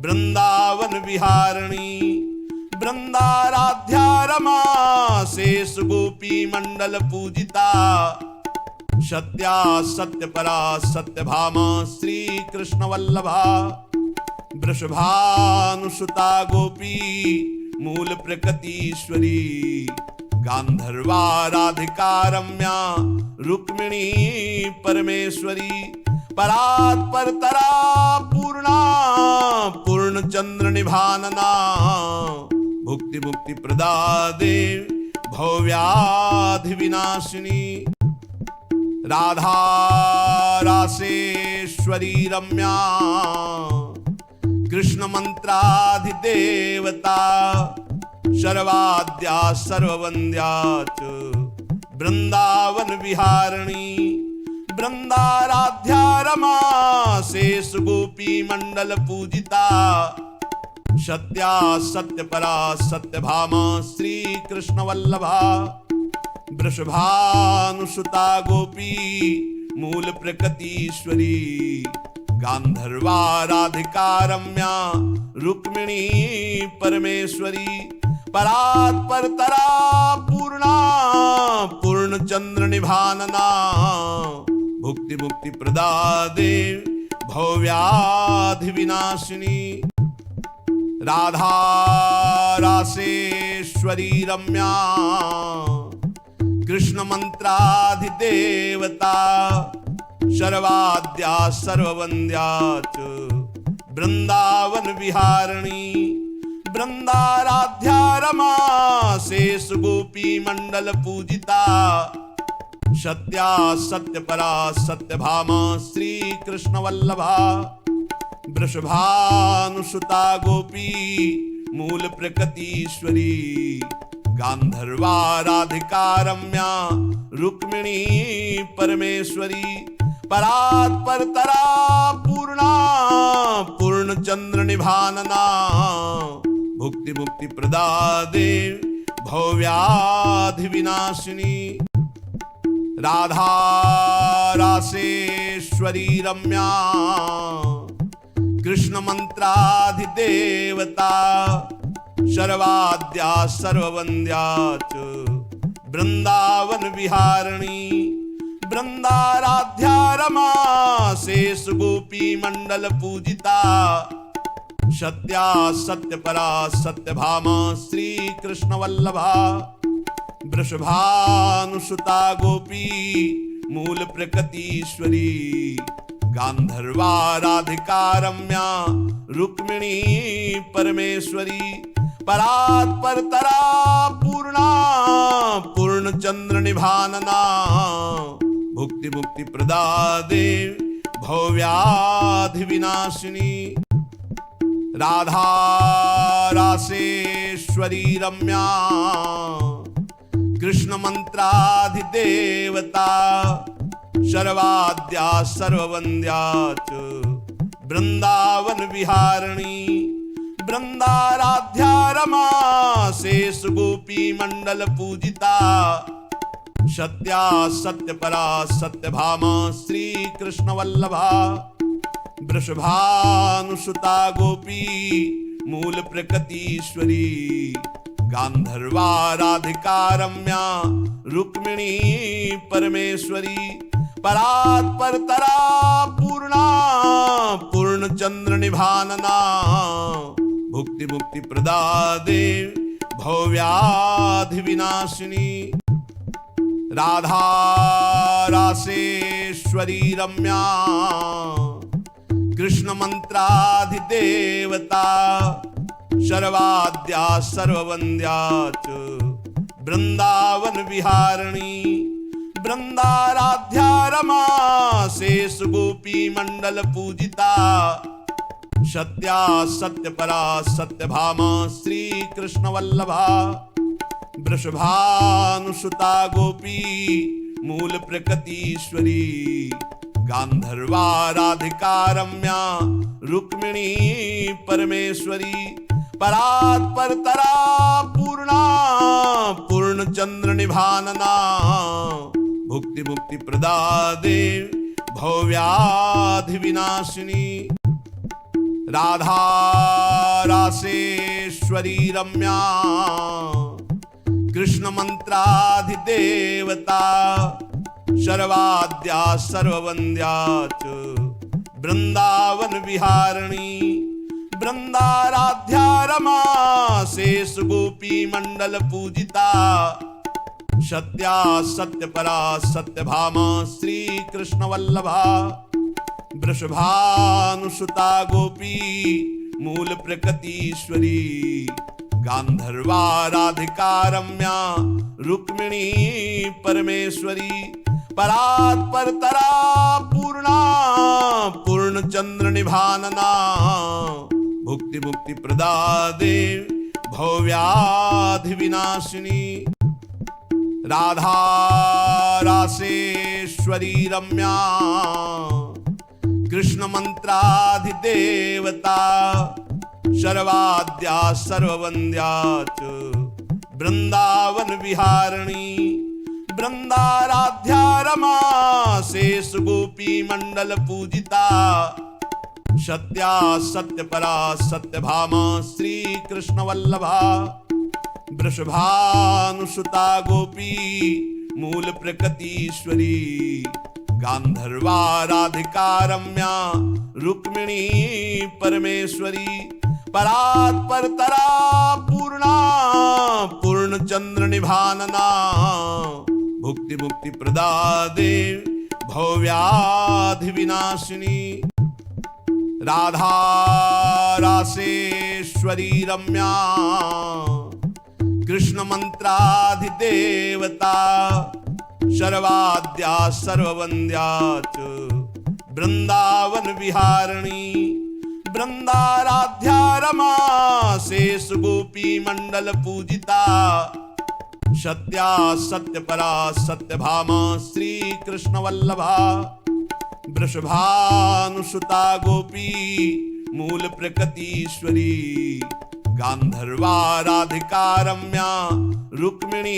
वृंदावन विहारिणी वृंदाराध्या रमा शेष गोपी मंडल पूजिता सत्या सत्यपरा सत्यभामा श्री कृष्ण वल्लभा वृषभानुसुता गोपी मूल प्रकृतीश्वरी गांधर्वा राधिका रम्या रुक्मिणी परमेश्वरी परात् परतरा पूर्णा पूर्ण चंद्र निभानना भुक्ति मुक्ति प्रदा देव भवव्याधि विनाशिनी राधा रासेश्वरी रम्या कृष्ण मंत्राधिदेवता शर्वाद्या सर्ववन्द्या च वृंदावन विहारिणी वृंदाराध्या रमा शेष गोपी मंडल पूजिता सत्या सत्यपरा सत्यभामा श्री कृष्ण वल्लभा वृषभानुसुता गोपी मूल प्रकृतीश्वरी गांधर्वा राधिका रम्या रुक्मिणी परमेश्वरी परात् परतरा पूर्णा पूर्ण चंद्र निभानना भुक्ति मुक्ति प्रदा देव भवव्याधि विनाशिनी राधा रासेश्वरी रम्या कृष्ण मंत्राधिदेवता शर्वाद्या सर्ववन्द्या च वृंदावन विहारिणी वृंदाराध्या रमा शेष गोपी मंडल पूजिता सत्या सत्यपरा सत्यभामा श्री कृष्ण वल्लभा वृषभानुसुता गोपी मूल प्रकृतीश्वरी गांधर्वा राधिका रम्या रुक्मिणी परमेश्वरी परात् परतरा पूर्णा पूर्ण चंद्र निभानना भुक्ति मुक्ति प्रदा देव भवव्याधि विनाशिनी राधा रासेश्वरी रम्या कृष्ण मंत्राधिदेवता शर्वाद्या सर्ववन्द्या च वृंदावन विहारिणी वृंदाराध्या रमा शेष गोपी मंडल पूजिता सत्या सत्यपरा सत्यभामा श्री कृष्ण वल्लभा वृषभानुसुता गोपी मूल प्रकृतीश्वरी गांधर्वा राधिका रम्या रुक्मिणी परमेश्वरी परात् परतरा पूर्णा पूर्ण चंद्र निभानना भुक्ति मुक्ति प्रदा देव भवव्याधि विनाशिनी राधा रासेश्वरी रम्या कृष्ण मंत्राधिदेवता शर्वाद्या सर्ववन्द्या च वृंदावन विहारिणी वृंदाराध्या रमा शेष गोपी मंडल पूजिता सत्या सत्यपरा सत्यभामा श्री कृष्ण वल्लभा वृषभानुसुता गोपी मूल प्रकृतीश्वरी गांधर्वा राधिका रम्या रुक्मिणी परमेश्वरी परात् परतरा पूर्णा पूर्ण चंद्र निभानना भुक्ति मुक्ति प्रदा देव भवव्याधि विनाशिनी राधा रासेश्वरी रम्या कृष्ण मंत्राधिदेवता शर्वाद्या सर्ववन्द्या च वृंदावन विहारिणी वृंदाराध्या रमा शेष गोपी मंडल पूजिता सत्या सत्यपरा सत्यभामा श्री कृष्ण वल्लभा वृषभानुसुता गोपी मूल प्रकृतीश्वरी गांधर्वा राधिका रम्या रुक्मिणी परमेश्वरी परात् परतरा पूर्णा पूर्ण चंद्र निभानना भुक्ति मुक्ति प्रदा देव भवव्याधि विनाशिनी राधा रासेश्वरी रम्या कृष्ण मंत्राधिदेवता शर्वाद्या सर्ववन्द्या च वृंदावन विहारिणी वृंदाराध्या रमा शेष गोपी मंडल पूजिता सत्या सत्यपरा सत्यभामा श्री कृष्ण वल्लभा वृषभानुसुता गोपी मूल प्रकृतीश्वरी गांधर्वा राधिका रम्या रुक्मिणी परमेश्वरी परात् परतरा पूर्णा पूर्ण चंद्र निभानना भुक्ति मुक्ति प्रदा देव भवव्याधि विनाशिनी राधा रासेश्वरी रम्या कृष्ण मंत्राधिदेवता सर्वाद्या सर्ववन्द्या च वृंदावन विहारिणी वृंदाराध्या रमा शेष गोपी मंडल पूजिता सत्या सत्यपरा सत्यभामा श्री कृष्ण वल्लभा वृषभानुसुता गोपी मूल प्रकृतीश्वरी गांधर्वा राधिका रम्या रुक्मिणी परमेश्वरी परात् परतरा पूर्णा पूर्ण चंद्र निभानना भुक्ति मुक्ति प्रदा देव भवव्याधि विनाशिनी राधा रासेश्वरी रम्या कृष्ण मंत्राधिदेवता सर्वाद्या सर्ववन्द्या च वृंदावन विहारिणी वृंदाराध्या रमा शेष गोपी मंडल पूजिता सत्या सत्यपरा सत्यभामा श्री कृष्ण वल्लभा वृषभानुसुता गोपी मूल प्रकृतीश्वरी गांधर्वा राधिका रम्या रुक्मिणी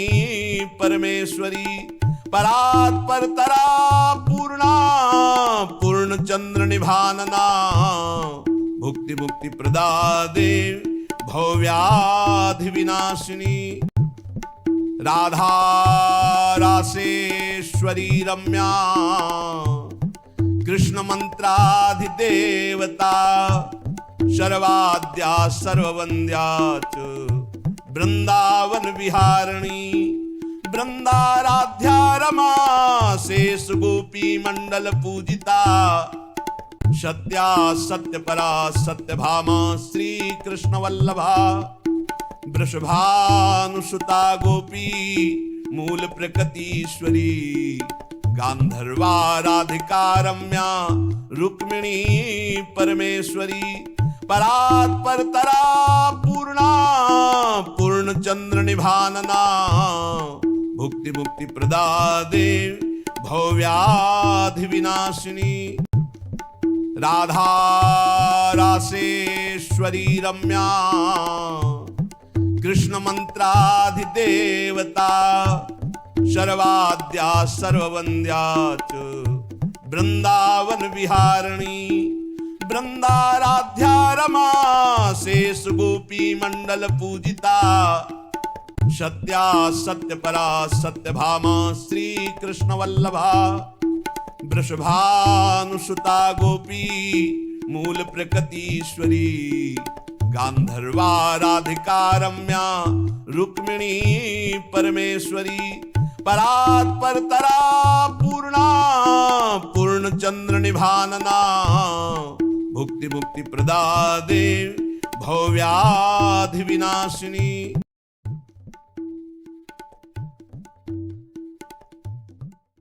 परमेश्वरी परात् परतरा पूर्णा पूर्ण चंद्र निभानना भुक्ति मुक्ति प्रदा देव भवव्याधि विनाशिनी राधा रासेश्वरी रम्या कृष्ण मंत्राधिदेवता सर्वाद्या सर्ववन्द्या च वृंदावन विहारिणी वृंदाराध्या रमा शेष गोपी मंडल पूजिता सत्या सत्यपरा सत्यभामा श्री कृष्ण वल्लभा वृषभानुसुता गोपी मूल प्रकृतीश्वरी गांधर्वा राधिका रम्या रुक्मिणी परमेश्वरी परात् परतरा पूर्णा पूर्ण चंद्र निभानना भुक्ति मुक्ति प्रदा देव भवव्याधि विनाशिनी राधा रासेश्वरी रम्या कृष्ण मंत्राधिदेवता सर्वाद्या सर्ववन्द्या च वृंदावन विहारिणी वृंदाराध्या रमा शेष गोपी मंडल पूजिता सत्या सत्यपरा सत्यभामा श्री कृष्ण वल्लभा वृषभानुसुता गोपी मूल प्रकृतीश्वरी गांधर्वा राधिका रम्या रुक्मिणी परमेश्वरी परात् परतरा पूर्णा पूर्ण चंद्र निभानना भुक्ति मुक्ति प्रदा देव भवव्याधि विनाशिनी